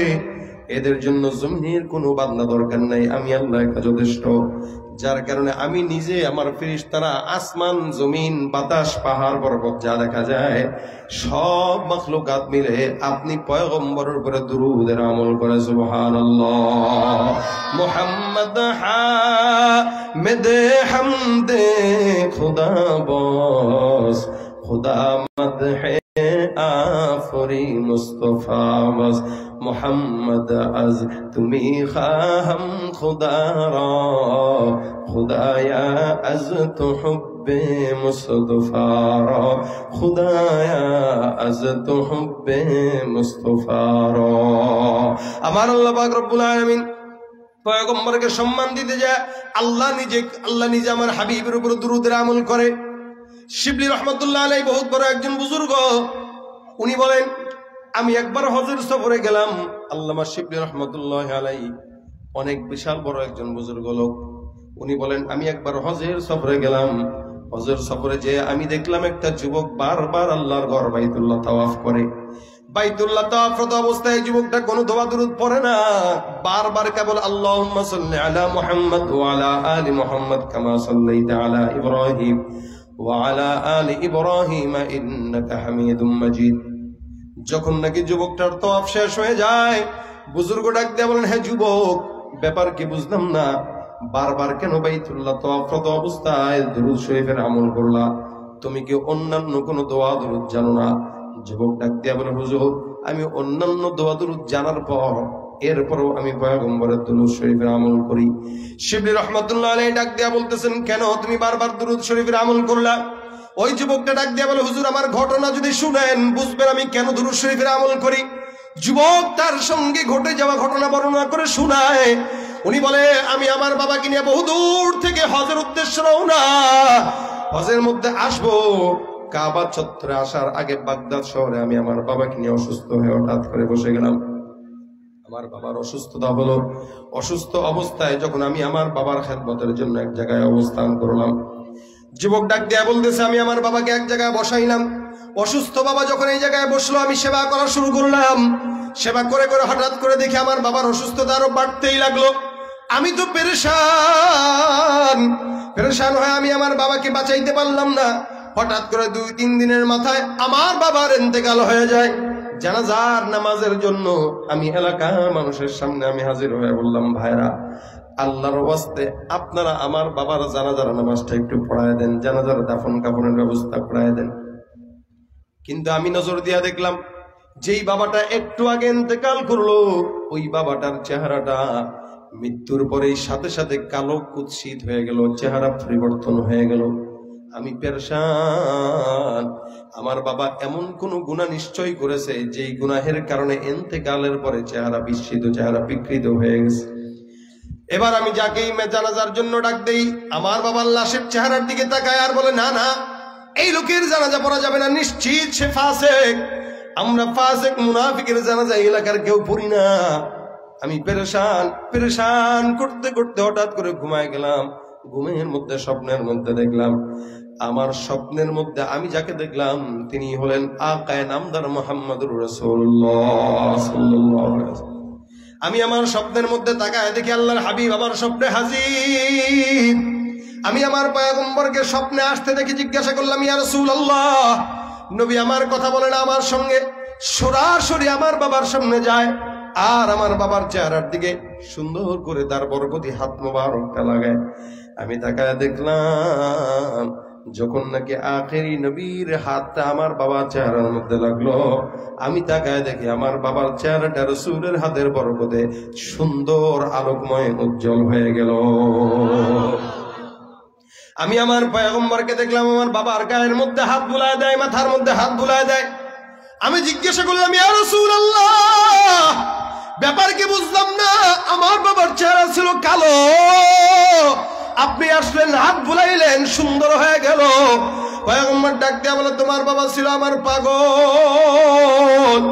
এদের জন্য জমিনের কোনো বান্দা দরকার নাই, আমি আল্লাহ একা যথেষ্ট। যার কারণে আমি নিজে, আমার ফেরেশতারা, আসমান জমিন বাতাস পাহাড় পর্বত যা দেখা যায় সব মাখলুকাত মিলে আপনি পয়গম্বরের উপরে দুরূদের আমল করে সুবহানাল্লাহ। মুহাম্মদ হামিদ হামদে খুদা বস, খুদা মদহে আফরি মুস্তফা বস, মোহাম্মদ আজ তুমি খাহম খুদা রা, খুদায়া আজ তো হুব্বে মুস্তফা রা, খুদায়া আজ তো হুব্বে মুস্তফা রা। আমার আল্লাহ পাক রব্বুল আলামিন পয়গম্বরকে সম্মান দিতে যায় আল্লাহ নিজে আমার হাবিবের উপর দুরূদের আমল করে। শিবলি রহমতুল্লাহ আলাইহি বহুত বড় একজন বুজুর্গ, উনি বলেন আমি একবার হজের সফরে গেলাম। আল্লামা শিবলি রহমতুল্লাহ আলাইহি অনেক বিশাল বড় একজন বুজুর্গ লোক। উনি বলেন আমি একবার হজের সফরে গেলাম। হজের সফরে যে আমি দেখলাম একটা যুবক বারবার আল্লাহর ঘর বাইতুল্লাহ তাওয়াফ করে। বাইতুল্লাহ তাওয়াফরত অবস্থায় যুবকটা কোনো দোয়া দুরূদ পড়ে না, বারবার কেবল আল্লাহুম্মা সাল্লি আলা মুহাম্মদ ওয়া আলা আলি মুহাম্মদ কামা সাল্লাইতা আলা ইব্রাহিম ওয়া আলা আলি ইব্রাহিম ইন্নাকা হামিদুম মাজিদ। যখন নাকি যুবকটার তাওয়াফ শেষ হয়ে যায়, বুজুর্গ ডাক দিয়ে বলেন, হ্যাঁ যুবক, ব্যাপার কি বুঝলাম না, বারবার কেন বাইতুল্লাহ তাওয়াফরত অবস্থায় দুরূদ শরীফের আমল করলা? তুমি কি অন্যান্য কোনো দোয়া দুরূদ জানো না? যুবক ডাক দিয়া বলে, হুজুর আমি অন্যান্য দোয়া দুরূদ জানার পর এরপরও আমি পয়গম্বরের দুরূদ শরীফের আমল করি। শিবলি রহমাতুল্লাহ আলাইহি ডাক দিয়া বলতেছেন, কেন তুমি বারবার দুরূদ শরীফের আমল করলা? ওই যুবকটা ডাক দিয়া বলে, হুজুর আমার ঘটনা যদি শুনেন বুঝবেন আমি কেন দুরূদ শরীফের আমল করি। যুবক তার সঙ্গে ঘটে যাওয়া ঘটনা বর্ণনা করে শোনায়। উনি বলে, আমি আমার বাবাকে নিয়ে বহুদূর থেকে হজের উদ্দেশ্যে রওনা, হজের মধ্যে আসবো। কাবা চত্বরে আসার আগে বাগদাদ শহরে আমি আমার বাবাকে নিয়ে অসুস্থ হয়ে হঠাৎ করে বসে গেলাম। আমার বাবার অসুস্থতা হলো। অসুস্থ অবস্থায় যখন আমি আমার বাবার খেদমতের জন্য এক জায়গায় অবস্থান করলাম, যুবক ডাক দিয়া বলতেছে, আমি আমার বাবাকে এক জায়গায় বসাইলাম। অসুস্থ বাবা যখন এই জায়গায় বসলো, আমি সেবা করা শুরু করলাম। সেবা করে করে হঠাৎ করে দেখি আমার বাবার অসুস্থতা আরো বাড়তেই লাগলো। আমি তো পেরেশান হয়ে আমি আমার বাবাকে বাঁচাইতে পারলাম না। হঠাৎ করে 2-3 দিনের মাথায় আমার বাবার ইন্তেকাল হয়ে যায়। জানাজার নামাজের জন্য আমি এলাকার মানুষের সামনে আমি হাজির হয়ে বললাম, ভাইরা আল্লাহর ওয়াস্তে আপনারা আমার বাবার জানাজার নামাজটা একটু পড়ায় দেন, জানাজার দাফন কাফনের ব্যবস্থা করায় দেন। কিন্তু আমি নজর দিয়া দেখলাম যেই বাবাটা একটু আগে ইন্তেকাল করলো, ওই বাবাটার চেহারাটা মৃত্যুর পরেই সাথে সাথে কালো কুৎসিত হয়ে গেল, চেহারা পরিবর্তন হয়ে গেল। আমি পেরেশান। আমার বাবা এমন কোন গুনাহ নিশ্চয় করেছে যেই গুনাহের কারণে ইন্তেকালের পরে চেহারা বিস্মিত, চেহারা বিকৃত হয়ে গেছে। এবার আমি যাকেই জানাজার জন্য ডাক দেই, আমার বাবার লাশের চেহারার দিকে তাকায় আর বলে, না না, এই লোকের জানাজা পড়া যাবে না, নিশ্চিত সে ফাসিক। আমরা ফাসিক মুনাফিকের জানাজা এলাকার কেউ পড়ি না। আমি পেরেশান করতে করতে হঠাৎ করে ঘুমায় গেলাম। ঘুমের মধ্যে স্বপ্নের মধ্যে দেখলাম, আমার স্বপ্নের মধ্যে আমি যাকে দেখলাম তিনি হলেন আকায়ে নামদার মুহাম্মদুর রাসূলুল্লাহ সাল্লাল্লাহু আলাইহি ওয়াসাল্লাম। আমি আমার স্বপ্নের মধ্যে তাকায় দেখি আল্লাহর হাবিব আমার স্বপ্নে হাজির। আমি আমার পয়গম্বরকে স্বপ্নে আসতে দেখি জিজ্ঞাসা করলাম, ইয়া রাসূলুল্লাহ, নবী আমার কথা বলে না আমার সঙ্গে, সরাসরি আমার বাবার সামনে যায় আর আমার বাবার চেহারার দিকে সুন্দর করে তার বরকতি হাত মোবারকটা লাগায়। আমি তাকায় দেখলাম যখন নাকি আখেরি নবীর হাতটা আমার বাবার চেহারার মধ্যে লাগলো, আমি তাকায় দেখি আমার বাবার চেহারাটা রাসূলের হাতের বরকতে সুন্দর আলোকময় উজ্জ্বল হয়ে গেল। আমি আমার পয়গম্বরকে দেখলাম আমার বাবার গায়ের মধ্যে হাত বুলায় দেয়, মাথার মধ্যে হাত বুলায় দেয়। আমি জিজ্ঞাসা করলাম, ইয়া রাসূলুল্লাহ, ব্যাপার কি বুঝলাম না, আমার বাবার চেহারা ছিল কালো, আপনি আসলেন হাত বুলাইলেন সুন্দর হয়ে গেল। পয়গম্বর ডাক দেয়া বলে, তোমার বাবা ছিল আমার পাগল,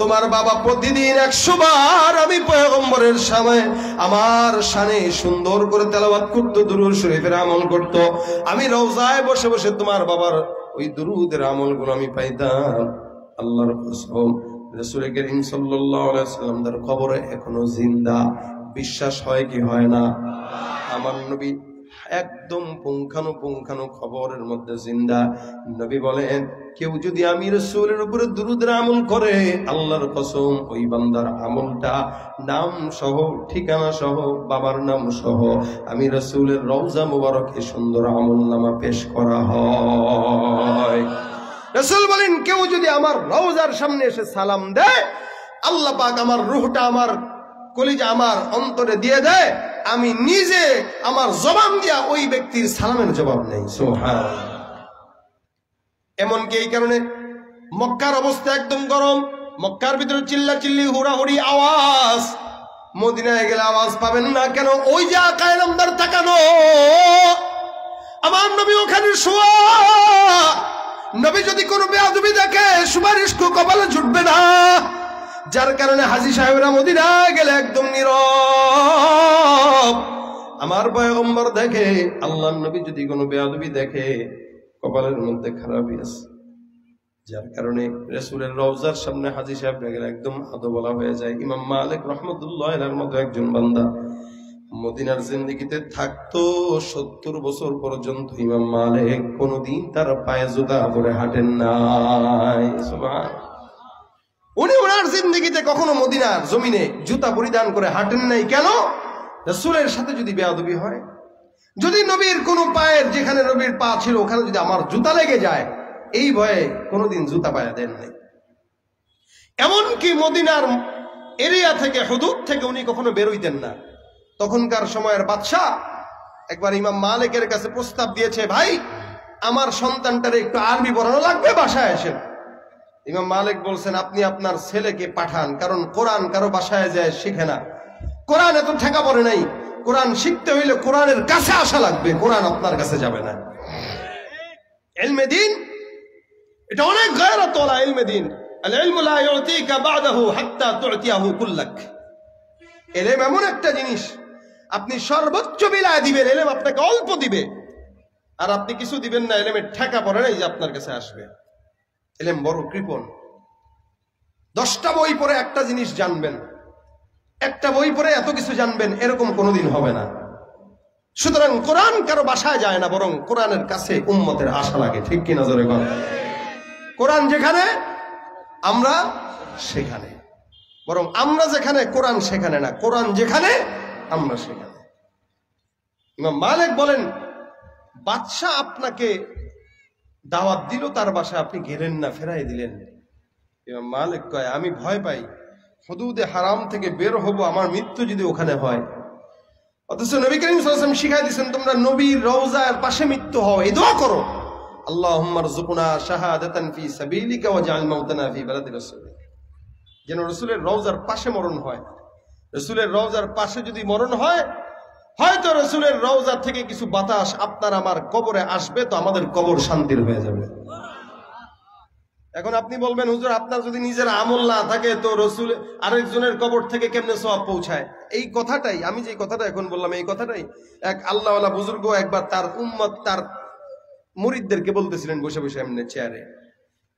তোমার বাবা প্রতিদিন 100 বার আমি পয়গম্বরের সামনে আমার শানে সুন্দর করে তেলাওয়াত করতো, দুরূদ শরীফের আমল করতো। আমি রওজায় বসে বসে তোমার বাবার ওই দুরূদের আমলগুলো আমি পাইতাম। আল্লাহর কসম, রাসূল করিম সাল্লাল্লাহু আলাইহি ওয়াসাল্লাম তার কবরে এখনো জিন্দা। বিশ্বাস হয় কি হয় না? আমার নবী একদম পুঙ্খানুপুঙ্খানু খবরের মধ্যে জিন্দা। নবী বলেন, কেউ যদি আমি রাসূলের উপরে দুরূদের আমল করে, আল্লাহর কসম ওই বান্দার আমলটা নাম সহ, ঠিকানা সহ, বাবার নাম সহ আমি রাসূলের রওজা মুবারকে সুন্দর আমলনামা পেশ করা হয়। রাসূল বলেন, কেউ যদি আমার রওজার সামনে এসে সালাম দেয়, আল্লাহ পাক আমার রূহটা, আমার কলিজা, আমার অন্তরে দিয়ে দেয়, আমি নিজে আমার জবান দিয়া ওই ব্যক্তির সালামের জবাব নেই। সুবহানাল্লাহ। এমনকি এই কারণে মক্কার অবস্থা একদম গরম, মক্কার ভিতরে চিল্লা চিল্লি, হুড়াহুড়ি আওয়াজ। মদিনায় গেলে আওয়াজ পাবেন না। কেন? ওই যে আকায়ে নামদার তাকানো, আমার নবী ওখানে শোয়া। নবী যদি কোনো বেয়াদবি দেখে, সুপারিশ কপালে জুটবে না। যার কারণে হাজী সাহেবরা মদিনায় গেলে একদম নীরব। আমার পয়গম্বর দেখে, আল্লাহর নবী যদি কোনো বেয়াদবি দেখে, কপালের মধ্যে খারাপই আছে। যার কারণে রাসূলের রওজার সামনে হাজী সাহেবরা গেলে একদম আদো বলা হয়ে যায়। ইমাম মালিক রাহমাতুল্লাহ আলাইহির মতো একজন বান্দা মদিনার জিন্দেগিতে থাকতো 70 বছর পর্যন্ত। ইমাম মালিক কোনদিন তার পায়ে জুতা পরে হাঁটেন নাই। সুবহানাল্লাহ। উনি ওনার জিন্দেগিতে কখনো মদিনার জমিনে জুতা পরিধান করে হাঁটেন নাই। কেন? রাসূলের সাথে যদি বেয়াদবি হয়, যদি নবীর কোন পায়ের, যেখানে নবীর পা ছিল ওখানে যদি আমার জুতা লেগে যায়, এই ভয়ে কোনোদিন জুতা পায়ে দেন নাই। এমনকি মদিনার এরিয়া থেকে, হুদুদ থেকে উনি কখনো বেরোইতেন না। তখনকার সময়ের বাদশাহ একবার ইমাম মালিকের কাছে প্রস্তাব দিয়েছে, ভাই আমার সন্তানটারে একটু আরবি পড়ানো লাগবে, বাসায় আসেন। ইমাম মালিক বলছেন, আপনি আপনার ছেলেকে পাঠান, কারণ কোরআন কারো বাসায় যায় শিখে না। কোরআন এত ঠেকা পড়ে নাই। কোরআন শিখতে হইলে কোরআনের কাছে আসা লাগবে, কোরআন আপনার কাছে যাবে না। ইলমে দ্বীন এটা অনেক গায়রত ওয়ালা ইলমে দ্বীন। আল ইলমু লা ইউতিকা বাদাহু হাত্তা তু'তিয়াহু কুল্লাক। ইলম এমন একটা জিনিস, আপনি সর্বোচ্চ বিলায় দিবেন, ইলম আপনাকে অল্প দিবে। আর আপনি কিছু দিবেন না, ইলমের ঠেকা পড়ে নাই যে আপনার কাছে আসবে। ইলম বড় কৃপণ। 10টা বই পড়ে একটা জিনিস জানবেন, একটা বই পড়ে এত কিছু জানবেন, এরকম কোনোদিন হবে না। সুতরাং কোরআন কারো বাসায় যায় না, বরং কোরআনের কাছে উম্মতের আশা লাগে। ঠিক কিনা জোরে বলেন? কোরআন যেখানে আমরা সেখানে, বরং আমরা যেখানে কোরআন সেখানে না, কোরআন যেখানে আমরা সেখানে। ইমাম মালিক বলেন, বাদশাহ আপনাকে দাওয়াত দিল তার বাসায়, আপনি গেলেন না, ফেরাই দিলেন। ইমাম মালিক কয়, আমি ভয় পাই হুদুদে হারাম থেকে বের হব, আমার মৃত্যু যদি ওখানে হয়। অথচ নবী করিম সাল্লাল্লাহু আলাইহি ওয়াসাল্লাম শিখাই দিয়েছেন, তোমরা নবীর রওজার পাশে মৃত্যু হও, এই দোয়া করো, আল্লাহুম্মা রযুকনা শাহাদাতান ফি সাবিলিকা ওয়াজআল মাউতানা ফি বালাদি রাসূলিক। যেন রাসূলের রওজার পাশে মরণ হয়। রাসূলের রওজার পাশে যদি মরণ হয়, হয়তো রাসূলের রওজা থেকে কিছু বাতাস আপনার আমার কবরে আসবে, তো আমাদের কবর শান্তির হয়ে যাবে। এখন আপনি বলবেন, হুজুর আপনার যদি নিজের আমল না থাকে, তো রাসূল আরেকজনের কবর থেকে কেমনে সওয়াব পৌঁছায়? এই কথাটাই, আমি যে কথাটা এখন বললাম, এই কথাটাই এক আল্লাহওয়ালা বুজুর্গ একবার তার উম্মত, তার মুরিদদেরকে বলতেছিলেন, বসে বসে এমনি চেয়ারে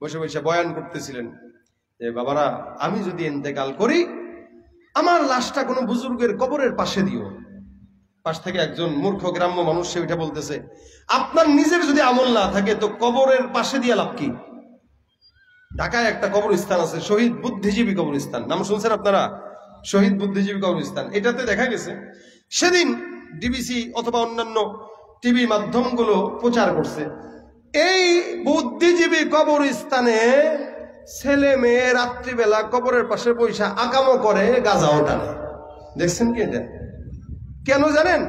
বসে বসে বয়ান করতেছিলেন যে, বাবারা, আমি যদি ইন্তেকাল করি, আমার লাশটা কোনো বুজুর্গের কবরের পাশে দিও। পাশ থেকে একজন মূর্খ গ্রাম্য মানুষ, সে ওইটা বলতেছে, আপনার নিজের যদি আমল না থাকে, তো কবরের পাশে দিয়ে লাভ কি? ঢাকায় একটা কবরস্থান আছে, শহীদ বুদ্ধিজীবী কবরস্থান, নাম শুনছেন আপনারা? শহীদ বুদ্ধিজীবী কবরস্থান। এটাতে দেখা গেছে, সেদিন ডিবিসি অথবা অন্যান্য টিভি মাধ্যমগুলো প্রচার করছে, এই বুদ্ধিজীবী কবরস্থানে ছেলে মেয়ে রাত্রিবেলা কবরের পাশে পয়সা আকামো করে, গাঁজাও টানে। দেখছেন কি এটা? কেন জানেন?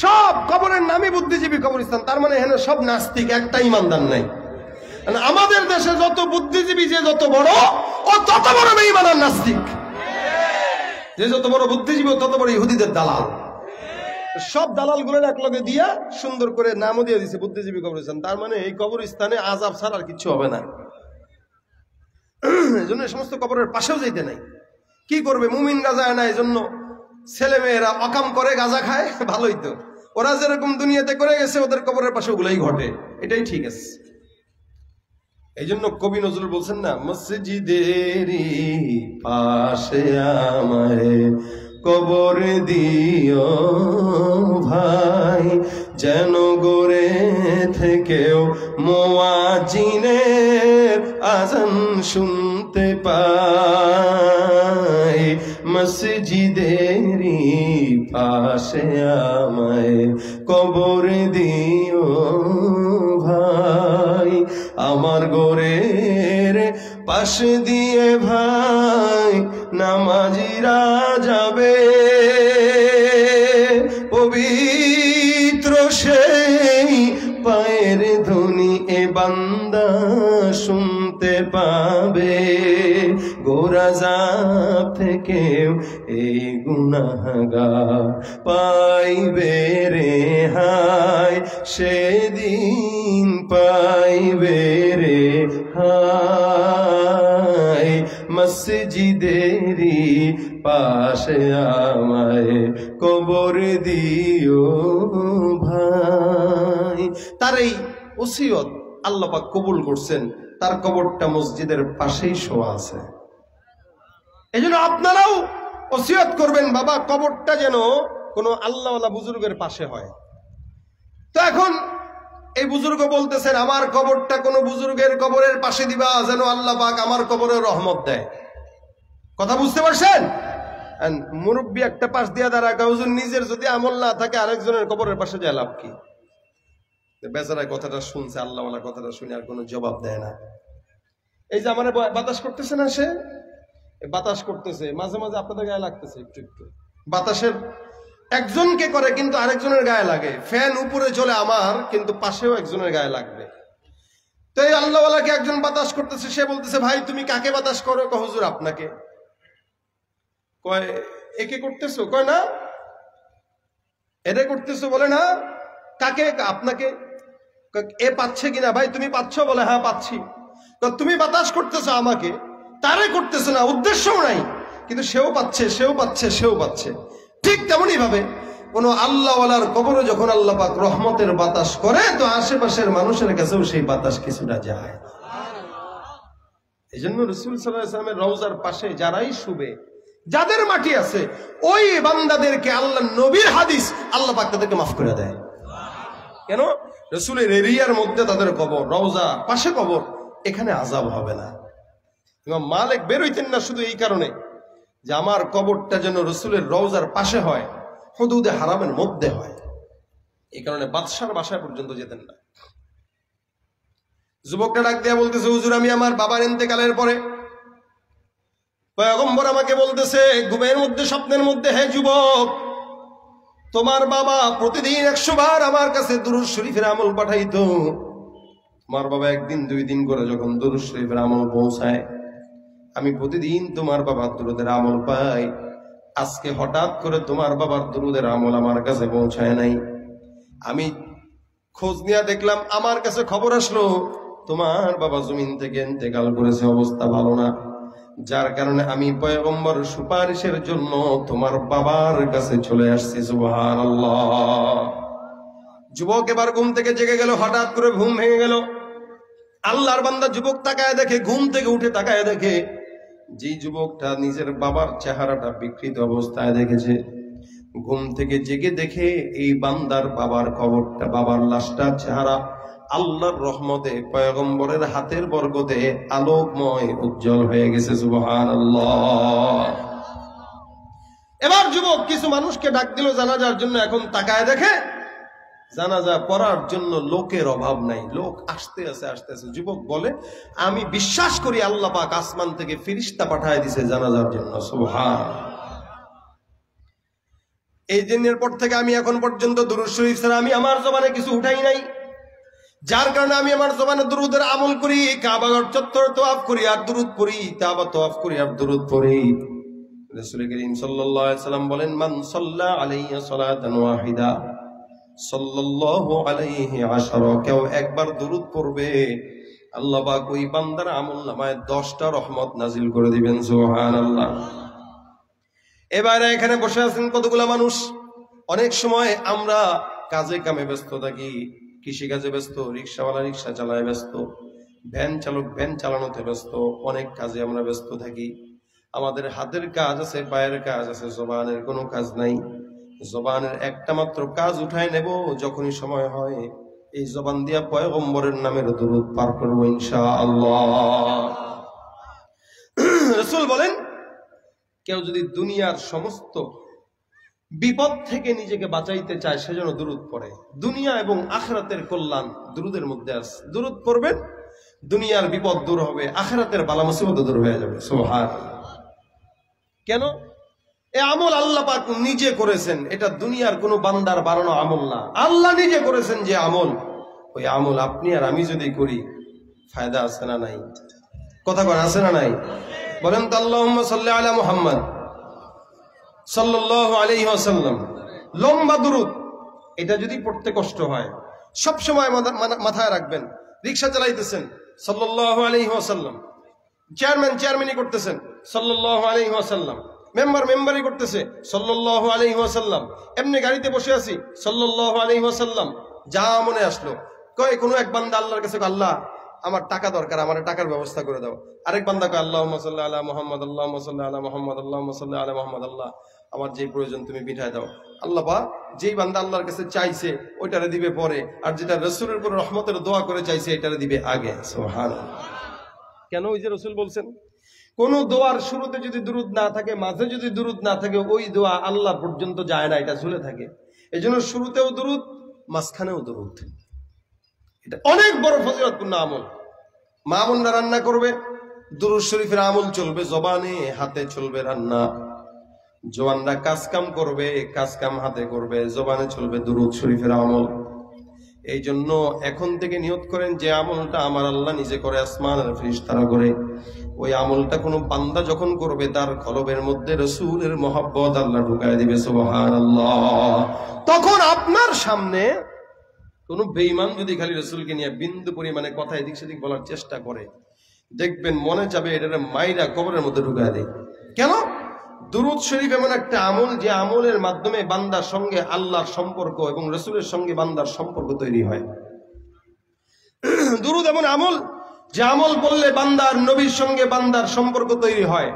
সব কবরের নামই বুদ্ধিজীবী কবরস্থান। তার মানে এখানে সব নাস্তিক, একটা ইমানদার নাই। আমাদের দেশে যত বুদ্ধিজীবী যে যত বড়, ও তত বড় বেঈমান আর নাস্তিক। যে যত বড় বুদ্ধিজীবী, তত বড় ইহুদিদের দালাল। সব দালাল গুলো এক লগে দিয়া সুন্দর করে নামও দিয়ে দিছে বুদ্ধিজীবী কবরস্থান। তার মানে এই কবরস্থানে আযাব ছাড়া আর কিছু হবে না। এই জন্য সমস্ত কবরের পাশেও যাইতে নাই। কি করবে, মুমিনরা যায় না, এই জন্য ছেলে মেয়েরা অকাম করে গাঁজা খায়। ভালোই তো, ওরা যেরকম দুনিয়াতে করে গেছে ওদের কবরের পাশে ওগুলাই ঘটে, এটাই ঠিক আছে। এই জন্য কবি নজরুল বলছেন না, মসজিদেরই পাশে আমায় কবর দিও ভাই, যেন গড়ে থেকেও মুয়াজ্জিনের আযান শুনতে পাই। মসজিদেরই পাশে আমায় কবর দিও ভাই, আমার গোরের পাশ দিয়ে ভাই নামাজিরা যাবে, পবিত্র সেই পায়ের ধ্বনি এ বান্দা শুনতে পাবে, গোরাজাব থেকে এই গুনাহগার পাইবে রে হায়, সেদিন পাইবে রে হায়। মসজিদেরই পাশে আমায় কবর দিও ভাই। তার এই ওসিয়ত আল্লাহ পাক কবুল করছেন, তার কবরটা মসজিদের পাশেই শোয়া আছে। এই জন্য আপনারাও ওসিয়ত করবেন, বাবা কবরটা যেন কোনো আল্লাহওয়ালা বুজুর্গের পাশে হয়। তো এখন এই বুজুর্গ বলতেছেন, আমার কবরটা কোনো বুজুর্গের কবরের পাশে দিবা যেন আল্লাহ পাক আমার কবরে রহমত দেয়। কথা বুঝতে পারছেন? মুরব্বী একটা পাশ দিয়া দাঁড়া, হুজুর নিজের যদি আমল না থাকে আরেকজনের কবরের পাশে যায় লাভ কি? বেচারা কথাটা শুনছে, আল্লাহওয়ালা কথাটা শুনে আর কোনো জবাব দেয় না। এই যে আমার বাতাস করতেছে না, সে বাতাস করতেছে, মাঝে মাঝে আপনাদের গায়ে লাগতেছে একটু একটু। বাতাসের একজনকে করে কিন্তু আরেকজনের গায়ে লাগে। ফ্যান উপরে চলে আমার, কিন্তু পাশেও একজনের গায়ে লাগবে। তো এই আল্লাহওয়ালাকে একজন বাতাস করতেছে, সে বলতেছে, ভাই তুমি কাকে বাতাস করো? হুজুর আপনাকে। কয় একে করতেছো? কয় না। এরে করতেছো? বলে না। কাকে? আপনাকে। এ পাচ্ছে কিনা? ভাই তুমি পাচ্ছ? বলে হ্যাঁ পাচ্ছি। তুমি বাতাস করতেছো আমাকে, তারে করতেছো না, উদ্দেশ্যও নাই, কিন্তু সেও পাচ্ছে, সেও পাচ্ছে, সেও পাচ্ছে। ঠিক তেমনই ভাবে কোন আল্লাহওয়ালার কবরে যখন আল্লাহ পাক রহমতের বাতাস করে, তো আশেপাশের মানুষের কাছেও সেই বাতাস কিছুটা যায়। এই জন্য রাসূল সাল্লাল্লাহু আলাইহি ওয়াসাল্লামের রওজার পাশে যারাই শুবে, যাদের মাটি আছে, ওই বান্দাদেরকে আল্লাহ নবীর হাদিস, আল্লাহ পাক তাদেরকে মাফ করে দেয়। কেন? রাসূলের এরিয়ার মধ্যে তাদের কবর, রওজা পাশে কবর, এখানে আযাব হবে না। ইমাম মালিক বের হইতেন না শুধু এই কারণে যে আমার কবরটা যেন রাসূলের রওজার পাশে হয়, হুদুদে হারামের মধ্যে হয়, এই কারণে বাদশার বাসায় পর্যন্ত যেতেন না। যুবকটা ডাক দিয়া বলতেছে, হুজুর আমি আমার বাবার ইন্তেকালের পরে পয়গম্বর আমাকে বলতেছে ঘুমের মধ্যে, স্বপ্নের মধ্যে, হে যুবক, তোমার বাবা প্রতিদিন 100 বার আমার কাছে দুরূদ শরীফের আমল পাঠাইতো। তোমার বাবা একদিন 2 দিন করে যখন দুরূদ শরীফের আমল পৌঁছায়, আমি প্রতিদিন তোমার বাবার দুরূদের আমল পাই। আজকে হঠাৎ করে তোমার বাবার দুরূদের আমল আমার কাছে পৌঁছায় নাই। আমি খোঁজ নিয়ে দেখলাম, আমার কাছে খবর আসলো তোমার বাবা জমিন থেকে ইন্তেকাল করেছে, অবস্থা ভালো না। যার কারণে আমি পয়গম্বর সুপারিশের জন্য তোমার বাবার কাছে চলে আসছি। সুবহানাল্লাহ। যুবক এবার ঘুম থেকে জেগে গেল, হঠাৎ করে ঘুম ভেঙে গেল। আল্লাহর বান্দা যুবক তাকায় দেখে, ঘুম থেকে উঠে তাকায় দেখে, যে যুবকটা নিজের বাবার চেহারাটা বিকৃত অবস্থায় দেখেছে, ঘুম থেকে জেগে দেখে এই বান্দার বাবার কবরটা, বাবার লাশটা চেহারা আল্লাহর রহমতে, পয়গম্বরের হাতের বরকতে আলোকময়, উজ্জ্বল হয়ে গেছে। সুবহানাল্লাহ। এবার যুবক কিছু মানুষকে ডাক দিল জানাজার জন্য। এখন তাকায় দেখে জানাজা পড়ার জন্য লোকের অভাব নাই, লোক আসতে আছে, আসতে আছে। যুবক বলে, আমি বিশ্বাস করি আল্লাহ পাক আসমান থেকে ফেরেশতা পাঠায় দিছে জানাজার জন্য। সুবহানাল্লাহ। এই দিনের পর থেকে আমি এখন পর্যন্ত দুরূদ শরীফ ছাড়া আমি আমার জবানে কিছু উঠাই নাই। যার কারণে আমি আমার জবানে দুরূদের আমল করি, কাবা ঘর চত্বর তওয়াফ করি আর দুরূদ পড়ি, কাবা তওয়াফ করি আর দুরূদ পড়ি। রাসূল করিম সাল্লাল্লাহু আলাইহি সাল্লাম বলেন, মান সাল্লা আলাইহি সালাতান ওয়াহিদা সাল্লাল্লাহু আলাইহি আশারা, কেউ একবার দুরূদ পড়বে আল্লাহ পাক ওই বান্দার আমলনামায় 10টা রহমত নাজিল করে দিবেন। সুবহানাল্লাহ। এবারে এখানে বসে আছেন কতগুলা মানুষ, অনেক সময় আমরা কাজে কামে ব্যস্ত থাকি, কৃষি কাজে ব্যস্ত, রিক্সাওয়ালা রিক্সা চালায় ব্যস্ত, ভ্যান চালক ভ্যান চালানোতে ব্যস্ত, অনেক কাজে আমরা ব্যস্ত থাকি। আমাদের হাতের কাজ আছে, পায়ের কাজ আছে, জবানের কোনো কাজ নাই। জবানের একটা মাত্র কাজ উঠায় নেব যখনই সময় হয়, এই জবান দিয়া পয়গম্বরের নামের দুরূদ পার করবো ইনশাআল্লাহ। রাসূল বলেন, কেউ যদি দুনিয়ার সমস্ত বিপদ থেকে নিজেকে বাঁচাইতে চায় সেজন্য দুরূদ পড়ে। দুনিয়া এবং আখিরাতের কল্যাণ দুরূদের মধ্যে আছে। দুরূদ পড়বেন, দুনিয়ার বিপদ দূর হবে, আখিরাতের বালা মুসিবত দূর হয়ে যাবে। সুবহানাল্লাহ। কেন? এই আমল আল্লাহ পাক নিজে করেছেন, এটা দুনিয়ার কোনো বান্দার বানানো আমল না, আল্লাহ নিজে করেছেন যে আমল, ওই আমল আপনি আর আমি যদি করি ফায়দা আছে না নাই? কথা বলেন, আছে না নাই? বলেন তো আল্লাহুম্মা সাল্লি আলা মুহাম্মদ সাল্লাল্লাহু আলাইহি ওয়াসাল্লাম। লম্বা দুরূদ, এটা যদি পড়তে কষ্ট হয় সব সময় মাথায় রাখবেন। রিকশা চালাইতেছেন সাল্লাল্লাহু আলাইহি ওয়াসাল্লাম, চেয়ারম্যানই করতেছেন সাল্লাল্লাহু আলাইহি ওয়াসাল্লাম, মেম্বারি করতেছে সাল্লাল্লাহু আলাইহি ওয়াসাল্লাম, এমনি গাড়িতে বসে আছি সাল্লাল্লাহু আলাইহি ওয়াসাল্লাম। যা মনে আসলো, কয় কোনো এক বান্দা আল্লাহর কাছে, আল্লাহ আমার টাকা দরকার, আমার টাকার ব্যবস্থা করে দাও। আরেক বান্দা কয় আল্লাহুম্মা সাল্লি আলা মুহাম্মদ, আল্লাহুম্মা সাল্লি আলা মুহাম্মদ, আল্লাহুম্মা সাল্লি আলা মুহাম্মদ, আল্লাহ আমার যে প্রয়োজন তুমি মিটায় দাও। আল্লাহ বা যেই বান্দা আল্লাহর কাছে চাইছে ওইটারে দিবে পরে, আর যেটা রাসূলের উপর রহমতের দোয়া করে চাইছে এটারে দিবে আগে। সুবহানাল্লাহ। কেন? ওই যে রাসূল বলছেন, কোন দোয়ার শুরুতে যদি দুরূদ না থাকে, মাঝে যদি দুরূদ না থাকে, ওই দোয়া আল্লাহ পর্যন্ত যায় না, এটা ঝুলে থাকে। এজন্য শুরুতেও দুরূদ, মাঝখানেও দুরূদ। এটা অনেক বড় ফজিলতপূর্ণ আমল। মা বোনরা রান্না করবে, দুরূদ শরীফের আমল চলবে জবানে, হাতে চলবে রান্না। জওয়ানরা কাজ কাম করবে, কাজ কাম হাতে করবে, জবানে চলবে দুরূদ শরীফের আমল। এই জন্য এখন থেকে নিয়ত করেন যে আমলটা আমার আল্লাহ নিজে করে, আসমানের ফেরেশতারা করে। ওই আমলটা কোনো বান্দা যখন করবে তার কলবের মধ্যে রাসূলের মহব্বত আল্লাহ ঢুকায় দিবে। সুবহানাল্লাহ। তখন আপনার সামনে কোন বেঈমান যদি খালি রাসূলকে নিয়ে বিন্দু পরিমাণে কথা এদিক সেদিক বলার চেষ্টা করে, দেখবেন মনে যাবে এটারে মাইরা কবরের মধ্যে ঢুকায় দেয়। কেন? দুরূদ শরীফ এমন একটা আমল যে আমলের মাধ্যমে বান্দার সঙ্গে আল্লাহর সম্পর্ক এবং রাসূলের সঙ্গে বান্দার সম্পর্ক তৈরি হয়। দুরূদ এমন আমল যে আমল করলে বান্দার নবীর সঙ্গে বান্দার সম্পর্ক তৈরি হয়,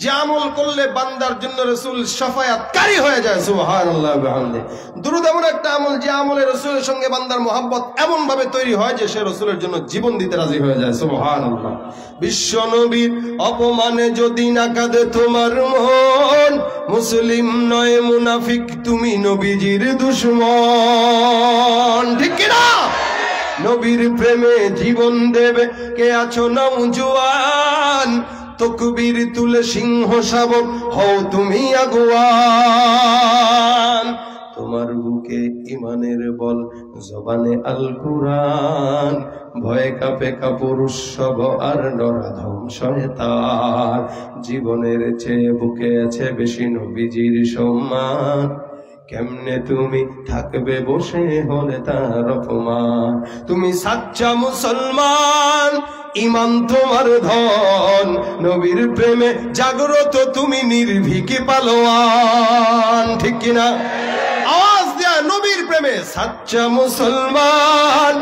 যে আমল করলে বান্দার জন্য রাসূল শাফায়াতকারী হয়ে যায়। সুবহানাল্লাহ ওয়া বিহামদিহি। দুরূদ এমন একটা আমল যে আমলে রাসূলের সঙ্গে বান্দার মহব্বত এমন ভাবে তৈরি হয় যে সে রাসূলের জন্য জীবন দিতে রাজি হয়ে যায়। সুবহানাল্লাহ। বিশ্ব নবীর অপমানে যদি না কাঁদে তোমার মন, মুসলিম নয় মুনাফিক তুমি নবীজির দুশমন। ঠিক কি না? নবীর প্রেমে জীবন দেবে কে আছো নওজোয়ান, তকবীর তুলে সিংহ শাবক হও তুমি আগুয়ান। তোমার বুকে ইমানের বল, জবানে আল কুরআন, ভয়ে কাঁপে কাপুরুষ সব আর নরাধম শয়তান। জীবনের চেয়ে বুকে আছে বেশি নবীজির সম্মান, কেমনে তুমি থাকবে বসে হলে তার অপমান। তুমি সাচ্চা মুসলমান, ইমান তোমার ধন, নবীর প্রেমে জাগ্রত তুমি নির্ভীক পালোয়ান। ঠিক কিনা? আওয়াজ দেয়া নবীর প্রেমে সাচ্চা মুসলমান,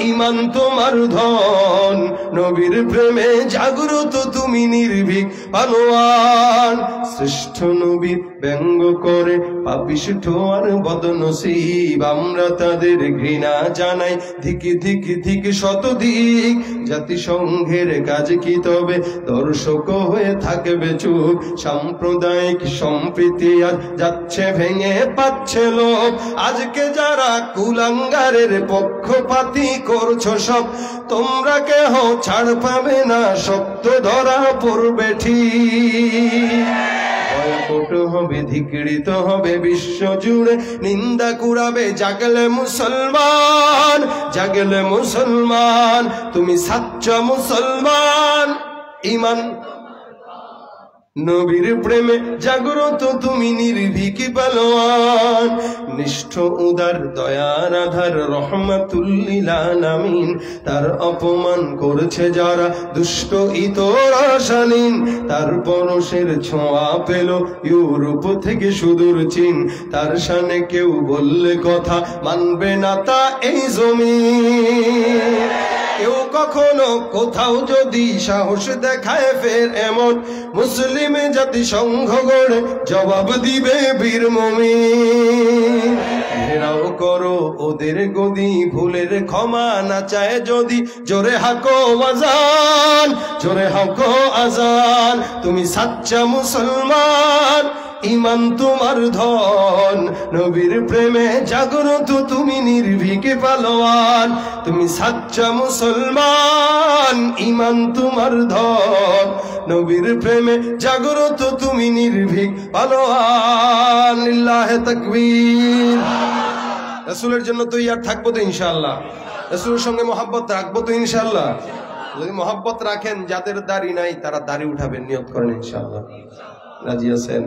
ইমান তোমার ধন, নবীর প্রেমে জাগ্রত তুমি নির্ভীক পালোয়ান। শ্রেষ্ঠ নবীর ব্যঙ্গ করে পাপিষ্ঠ আর বদনসিব, আমরা তাদের ঘৃণা জানাই ধিকি ধিকি ধিকি শতদিক। জাতিসংঘের কাজ কি তবে দর্শক হয়ে থাকবে চুপ, সাম্প্রদায়িক সম্প্রীতি আজ যাচ্ছে ভেঙে পাচ্ছে লোক। আজকে যারা কুলাঙ্গারের পক্ষপাতী করছো সব, তোমরা কেহ ছাড় পাবে না, সত্য ধরা পড়বে ঠিক। বয়কট হবে, ধিকৃত হবে বিশ্ব জুড়ে, নিন্দা কুড়াবে জাগলে মুসলমান, জাগলে মুসলমান। তুমি সাচ্চা মুসলমান, ইমান নবীর প্রেমে জাগ্রত তুমি নির্ভীক পালোয়ান, নিষ্ঠ উদার দয়ার আধার রহমাতুল্লিল আলামিন। তার অপমান করছে যারা দুষ্ট ইতর আশালীন, তার পরশের ছোঁয়া পেল ইউরোপ থেকে সুদূর চীন। তার শানে কেউ বললে কথা মানবে না তা এই জমিন। কেউ কখনো কোথাও যদি সাহস দেখায় ফের এমন, মুসলিম জাতিসংঘ গড়ে জবাব দিবে বীর মুমিন। ঘেরাও করো ওদের গদি, ভুলের ক্ষমা না চায় যদি, জোরে হাকো আজান, জোরে হাকো আজান। তুমি সাচ্চা মুসলমান, ইমান তোমার ধন, নবীর প্রেমে জাগ্রত তুমি নির্ভীক পালোয়ান। তুমি সাচ্চা মুসলমান, ইমান তোমার ধন, নবীর প্রেমে জাগ্রত তুমি নির্ভীক পালোয়ান। লিল্লাহে তাকবীর। রাসূলের জন্য তো ইয়ার থাকবো তো ইনশাআল্লাহ, রাসূলের সঙ্গে মহব্বত রাখবো তো ইনশাআল্লাহ। যদি মহব্বত রাখেন, যাদের দাড়ি নাই তারা দাড়ি উঠাবেন, নিয়ত করেন ইনশাআল্লাহ। রাজি আছেন?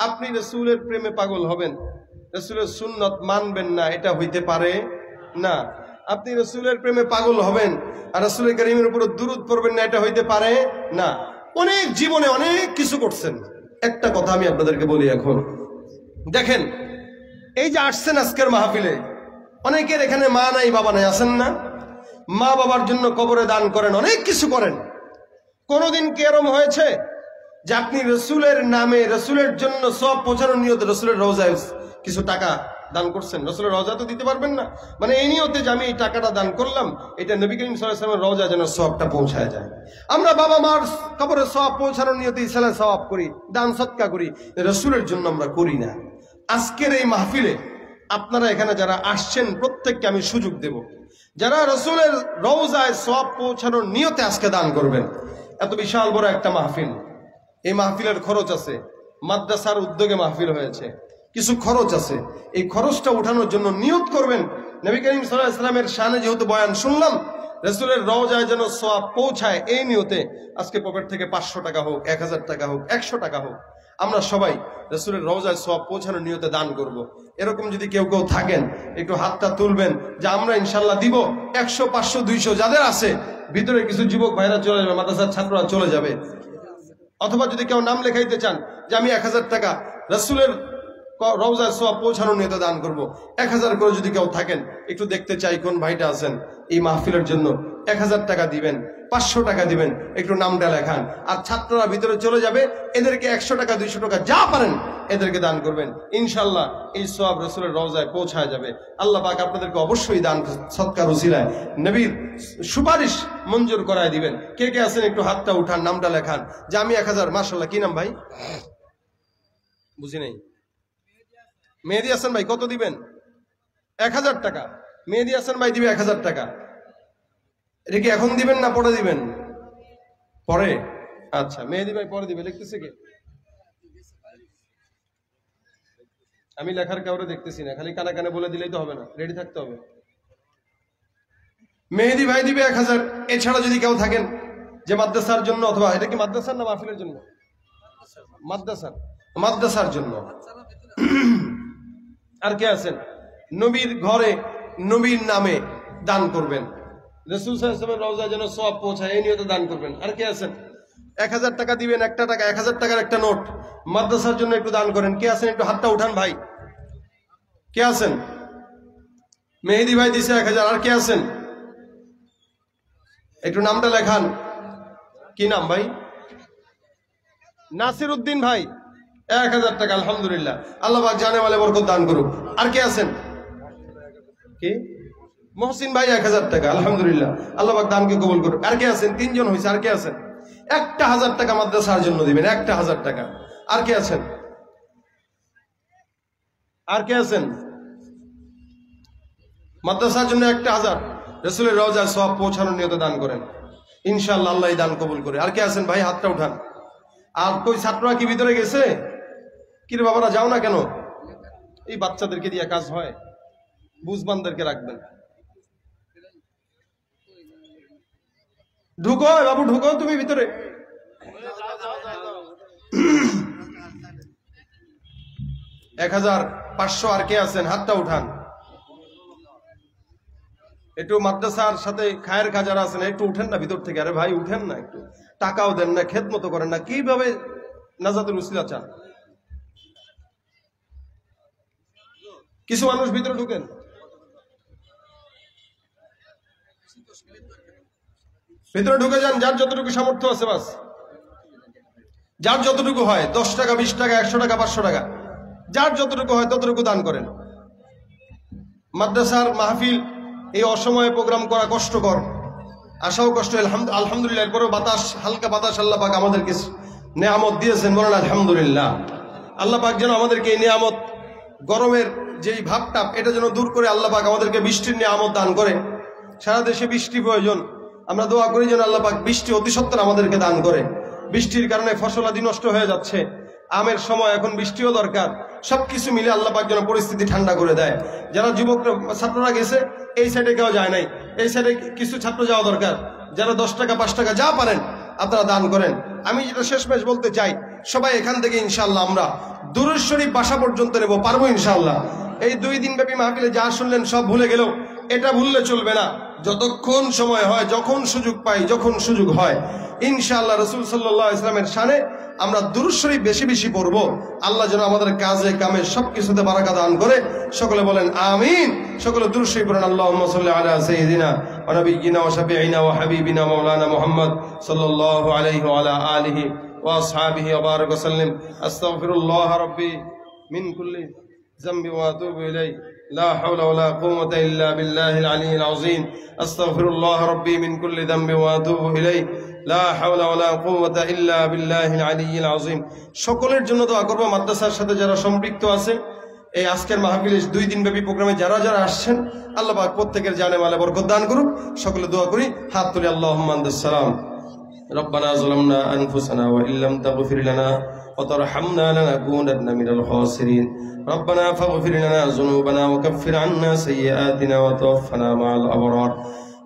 আপনি রাসূলের প্রেমে পাগল হবেন, রাসূলের সুন্নত মানবেন না, এটা হইতে পারে না। আপনি রাসূলের প্রেমে পাগল হবেন আর রাসূলের কারীমের উপর দুরূদ পড়বেন না, এটা হইতে পারে না। অনেক জীবনে অনেক কিছু করছেন। একটা কথা আমি আপনাদেরকে বলি এখন, দেখেন এই যে আসছেন আজকের মাহফিলে, অনেকের এখানে মা নাই বাবা নাই, আছেন না? মা বাবার জন্য কবরে দান করেন, অনেক কিছু করেন। কোনদিন কি এরকম হয়েছে যে আপনি রসুলের নামে, রসুলের জন্য সব পৌঁছানোর নিয়তে রসুলের রওজায় কিছু টাকা দান করছেন? রসুলের রওজা তো দিতে পারবেন না, মানে এই নিয়তে যে আমি এই টাকাটা দান করলাম, এটা নবী করিম সাল্লাল্লাহু আলাইহি ওয়াসাল্লামের রওজা যেন সওয়াবটা পৌঁছায় যায়। আমরা বাবা মার কবরে সওয়াব পৌঁছানোর নিয়তে ইসলামের সওয়াব করি, দান সদকা করি, রসুলের জন্য আমরা করি না। আজকের এই মাহফিলে আপনারা এখানে যারা আসছেন প্রত্যেককে আমি সুযোগ দেব, যারা রসুলের রওজায় সওয়াব পৌঁছানোর নিয়তে আজকে দান করবেন। এত বিশাল বড় একটা মাহফিল, এই মাহফিলের খরচ আছে, মাদ্রাসার উদ্যোগে মাহফিল হয়েছে, কিছু খরচ আছে। এই খরচটা উঠানোর জন্য নিয়ত করবেন, নবী করিম সাল্লাল্লাহু আলাইহি ওয়াসাল্লামের শানে যেহেতু বয়ান শুনলাম, রাসূলের রওজায় যেন সওয়াব পৌঁছায়, এই নিয়তে আজকে পকেট থেকে 500 টাকা হোক, 1000 টাকা হোক, 100 টাকা হোক, আমরা সবাই রাসূলের রওজায় সওয়াব পৌঁছানোর নিয়তে দান করব। এরকম যদি কেউ কেউ থাকেন, একটু হাতটা তুলবেন যে আমরা ইনশাআল্লাহ দিব। 100, 500, 200 যাদের আছে, ভিতরে কিছু যুবক ভাইরা চলে যাবে, মাদ্রাসার ছাত্ররা চলে যাবে। অথবা যদি কেউ নাম লেখাইতে চান যে আমি 1000 টাকা রাসূলের রওজায় সওয়াব পৌঁছানোর নিয়তে দান করব, 1000 করে যদি কেউ থাকেন, একটু দেখতে চাই কোন ভাইটা আছেন এই মাহফিলের জন্য 1000 টাকা দিবেন, 500 টাকা দিবেন, একটু নামটা লেখান। আর ছাত্ররা ভিতরে চলে যাবে, এদেরকে 100 টাকা 200 টাকা যা পারেন এদেরকে দান করবেন। ইনশাআল্লাহ এই সওয়াব রাসূলের রওজায় পৌঁছায় যাবে। আল্লাহ পাক আপনাদেরকে অবশ্যই দান সদকার উসিলায় নবীর সুপারিশ মঞ্জুর করায় দিবেন। কে কে আছেন একটু হাতটা উঠান, নামটা লেখান যে আমি 1000। মাশাআল্লাহ, কি নাম ভাই? বুঝি নাই। মেহেদি হাসান ভাই, কত দিবেন? 1000 টাকা। মেহেদি হাসান ভাই দিবে 1000 টাকা। এটা কি এখন দিবেন না পরে দিবেন? পরে। আচ্ছা, মেহেদি ভাই পরে দিবে। লিখতেছে কে? আমি লেখার কাউরে দেখতেছি না, খালি কানে কানে বলে দিলেই তো হবে না, রেডি থাকতে হবে। মেহেদি ভাই দিবে 1000। এছাড়া যদি কেউ থাকেন যে মাদ্রাসার জন্য, অথবা এটা কি মাদ্রাসার না মাহফিলের জন্য? মাদ্রাসার জন্য। আর কে আছেন নবীর ঘরে নবীর নামে দান করবেন, রাসূল সাল্লাল্লাহু আলাইহি ওয়াসাল্লামের রওজায় যেন সওয়াব পৌঁছায়, এই নিয়তে দান করবেন। আর কে আছেন 1000 টাকা দিবেন, একটা টাকা, 1000 টাকার একটা নোট মাদ্রাসার জন্য একটু দান করেন? কে আছেন একটু হাতটা উঠান ভাই। কে আছেন? মেহেদি ভাই দিছে 1000। আর কে আছেন? একটু নামটা লেখান। কি নাম ভাই? নাসির উদ্দিন ভাই 1000 টাকা। আলহামদুলিল্লাহ, আল্লাহ পাক জানে মালে বরকত দান করুক। আর কে আছেন? কি? মহসিন ভাই 1000 টাকা। আলহামদুলিল্লাহ, আল্লাহ পাক দানকে কবুল করুক। আর কে আছেন? 3 জন হয়েছে। আর কে আছেন? 1000 টাকা মাদ্রাসার জন্য দিবেন, 1000 টাকা। আর কে আছেন? আর কে আছেন? মাদ্রাসার জন্য 1000 রাসূলের রওজায় সওয়াব পৌঁছানোর নিয়তে দান করেন, ইনশাআল্লাহ আল্লাহ এই দান কবুল করে। আর কে আছেন ভাই? হাতটা উঠান। আর কই ছাত্ররা কি ভিতরে গেছে? কি রে বাবারা, যাও না কেন? এই বাচ্চাদেরকে দিয়ে কাজ হয়, বুঝবানদেরকে রাখবেন। ঢুকো বাবু, ঢুকো তুমি ভিতরে। 1500 আর কে আছেন হাতটা উঠান। একটু মাদ্রাসার সাথে খায়ের খাজারা আছেন একটু উঠেন না ভিতর থেকে। আরে ভাই উঠেন না, একটু টাকাও দেন না, খেদমত করেন না, কিভাবে নাজাতুল উসিলা চান? কিছু মানুষ ভিতরে ঢুকেন, ভিতরে ঢুকে যান, যার যতটুকু সামর্থ্য আছে বাস, যার যতটুকু হয় 10 টাকা 20 টাকা 100 টাকা 500 টাকা যার যতটুকু হয় ততটুকু দান করেন। মাদ্রাসার মাহফিল এই অসময়ে প্রোগ্রাম করা কষ্টকর, আশাও কষ্ট। আলহামদুলিল্লাহ এরপরেও বাতাস, হালকা বাতাস আল্লাহ পাক আমাদেরকে নেয়ামত দিয়েছেন, বলেন আলহামদুলিল্লাহ। আল্লাহ পাক যেন আমাদেরকে এই নেয়ামত, গরমের যেই ভাবটা এটা যেন দূর করে আল্লাহ পাক আমাদেরকে বৃষ্টির নেয়ামত দান করে। সারা দেশে বৃষ্টি প্রয়োজন, আমরা দোয়া করি যেন আল্লাহ পাক বৃষ্টি অতি সত্বর আমাদেরকে দান করে। বৃষ্টির কারণে ফসল আদি নষ্ট হয়ে যাচ্ছে, আমের সময় এখন বৃষ্টিও দরকার। সবকিছু মিলে আল্লাহ পাক যেন পরিস্থিতি ঠান্ডা করে দেয়। যারা যুবকরা ছাত্ররা গেছে এই সাইডে কেউ যায় নাই, এই সাইডে কিছু ছাত্র যাওয়া দরকার। যারা 10 টাকা 5 টাকা যা পারেন আপনারা দান করেন। আমি যেটা শেষমেশ বলতে চাই, সবাই এখান থেকে ইনশাআল্লাহ আমরা দুরূদ শরীফ বাসা পর্যন্ত নেব, পারবো ইনশাআল্লাহ। এই 2 দিন ব্যাপী মাহফিলে যা শুনলেন সব ভুলে গেলেও এটা ভুললে চলবে না। যতক্ষণ সময় হয়, যখন সুযোগ পাই, যখন সুযোগ হয়, ইনশাআল্লাহ রাসূল সাল্লাল্লাহু আলাইহি ওয়াসাল্লামের শানে আমরা দুরূদ শরীফ বেশি বেশি পড়ব। আল্লাহ যেন আমাদের কাজে কামে সবকিছুতে বারাকা দান করে। সকলে বলেন আমিন। সকলে দুরূদ শরীফ পড়েন। আল্লাহুম্মা সাল্লি আলা সাইয়্যিদিনা ওয়া নাবিয়্যিনা ওয়া শাফিঈনা ওয়া হাবিবিনা মাওলানা মুহাম্মদ সাল্লাল্লাহু আলাইহি ওয়া আলা আলিহি ওয়া আসহাবিহি ওয়া বারাক ওয়া সাল্লিম। আস্তাগফিরুল্লাহ রাব্বি মিন কুল্লি যামবি ওয়া আতুবু ইলাইহি লা হাওলা ওয়া লা কুওয়াতা ইল্লা বিল্লাহিল আলিয়্যিল আযীম। আস্তাগফিরুল্লাহ রাব্বি মিন কুল্লি যামবি ওয়া আতুবু ইলাইহি লা হাওলা ওয়া লা কুওয়াতা ইল্লা বিল্লাহিল আলিয়্যিল আযীম। সকলের জন্য দোয়া করব। মাদ্রাসার সাথে যারা সম্পৃক্ত আছে, এই আজকের মাহফিলে 2 দিন ব্যাপী প্রোগ্রামে যারা যারা আসছেন, আল্লাহ পাক প্রত্যেকের জানে মালে বরকত দান করুক। সকলে দোয়া করি, হাত তুলি। আল্লাহুম্মা আনতাস সালাম রব্বানা যালামনা আনফুসানা ওয়া ইল্লাম তাগফির লানা ওয়া তারহামনা লানাকুনান্না মিনাল খাসিরিন। রব্বানা ফাগফির লানা যুনুবানা ওয়া কাফফির আন্না সাইয়্যাতিনা ওয়া তাওফানা মা'আল আবরার।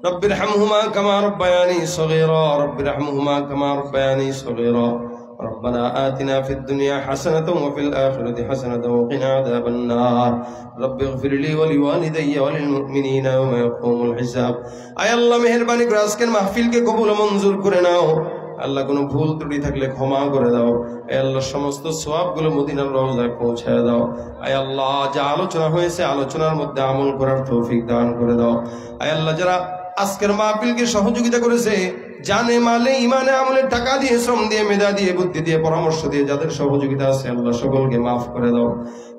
رب ارحمهما كما ربياني صغيرا رب ارحمهما كما ربياني صغيرا ربنا آتنا في الدنيا حسنة وفي الآخرة حسنة وقنا عذاب النار رب اغفر لي ولوالدي وللمؤمنين يوم يقوم الحساب। আয় আল্লাহ মেহেরবানি করে আজকের মাহফিলকে কবুল ও মঞ্জুর করে নাও। আল্লাহ কোনো ভুল ত্রুটি থাকলে ক্ষমা করে দাও। আয় আল্লাহ সমস্ত সওয়াবগুলো মদিনার রওজায় পৌঁছায় দাও। আয় আল্লাহ যা আলোচনা হয়েছে আলোচনার মধ্যে আমল করার তৌফিক দান করে দাও। আয় আল্লাহ যারা আজকের মাহফিলকে সহযোগিতা করেছে, জানে মালে ইমানে আমলে টাকা দিয়ে, শ্রম দিয়ে, মেধা দিয়ে, বুদ্ধি দিয়ে, পরামর্শ দিয়ে যাদের সহযোগিতা আছে আল্লাহ সকলকে মাফ করে দাও।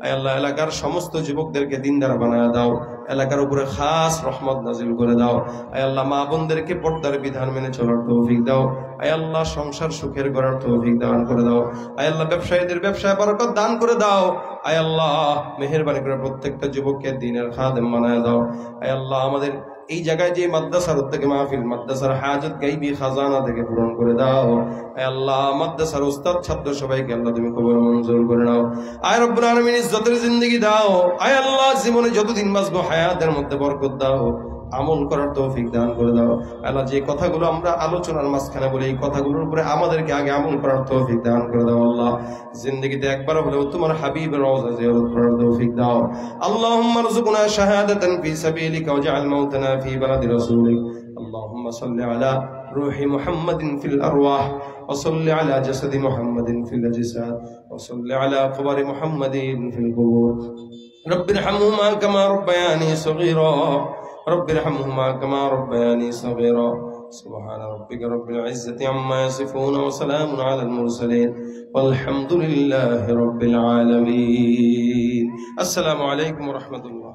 আয় আল্লাহ এলাকার সমস্ত যুবকদেরকে দিনদার বানায় দাও। এলাকার উপরে খাস রহমত নাজিল করে দাও। আয় আল্লাহ মা বোনদেরকে পর্দার বিধান মেনে চলার তৌফিক দাও। আয় আল্লাহ সংসার সুখের করার তৌফিক দান করে দাও। আয় আল্লাহ ব্যবসায়ীদের ব্যবসায় বরকত দান করে দাও। আয় আল্লাহ মেহেরবানি করে প্রত্যেকটা যুবককে দ্বীনের খাদেম বানায় দাও। আয় আল্লাহ আমাদের এই জায়গায় যে মাদ্রাসার উদ্যোগে মাহফিল, মাদ্রাসার হাজত গাইবি খাজানা থেকে পূরণ করে দাও। আয় আল্লাহ মাদ্রাসার উস্তাদ ছাত্র সবাইকে আল্লাহ তুমি কবুল মঞ্জুর করে নাও। আয় রব্বুল আলামিন ইজ্জতের জিন্দেগি দাও। আয় আল্লাহ জীবনে যতদিন বাঁচবো হায়াতের মধ্যে বরকত দাও, আমল করার তৌফিক দান করে দাও। আল্লাহ যে কথাগুলো আমরা আলোচনার মাঝখানে বলি এই কথাগুলোর উপরে আমাদেরকে আগে আমল করার তৌফিক দান করে দাও। আল্লাহ জিন্দেগিতে একবার হলেও তোমার হাবিবের রওজা জিয়ারত করার তৌফিক দাও। আল্লাহুম্মা রযুকনা শাহাদাতান ফি সাবিলিকা ওয়াজআল মাউতানা ফি বালাদি রাসূলিক। আল্লাহুম্মা সাল্লি আলা রূহি মুহাম্মাদিন ফিল আরওয়াহ ওয়া সাল্লি আলা জাসাদি মুহাম্মাদিন ফিল আজসাদ ওয়া সাল্লি আলা কবরি মুহাম্মাদিন ফিল কুবুর। রব্বিরহামহুমা কামা রাব্বায়ানি সগীরা رب ارحمهما كما ربياني صغيرا سبحان ربك رب العزة عما يصفون وسلام على المرسلين والحمد لله رب العالمين. السلام عليكم ورحمة الله.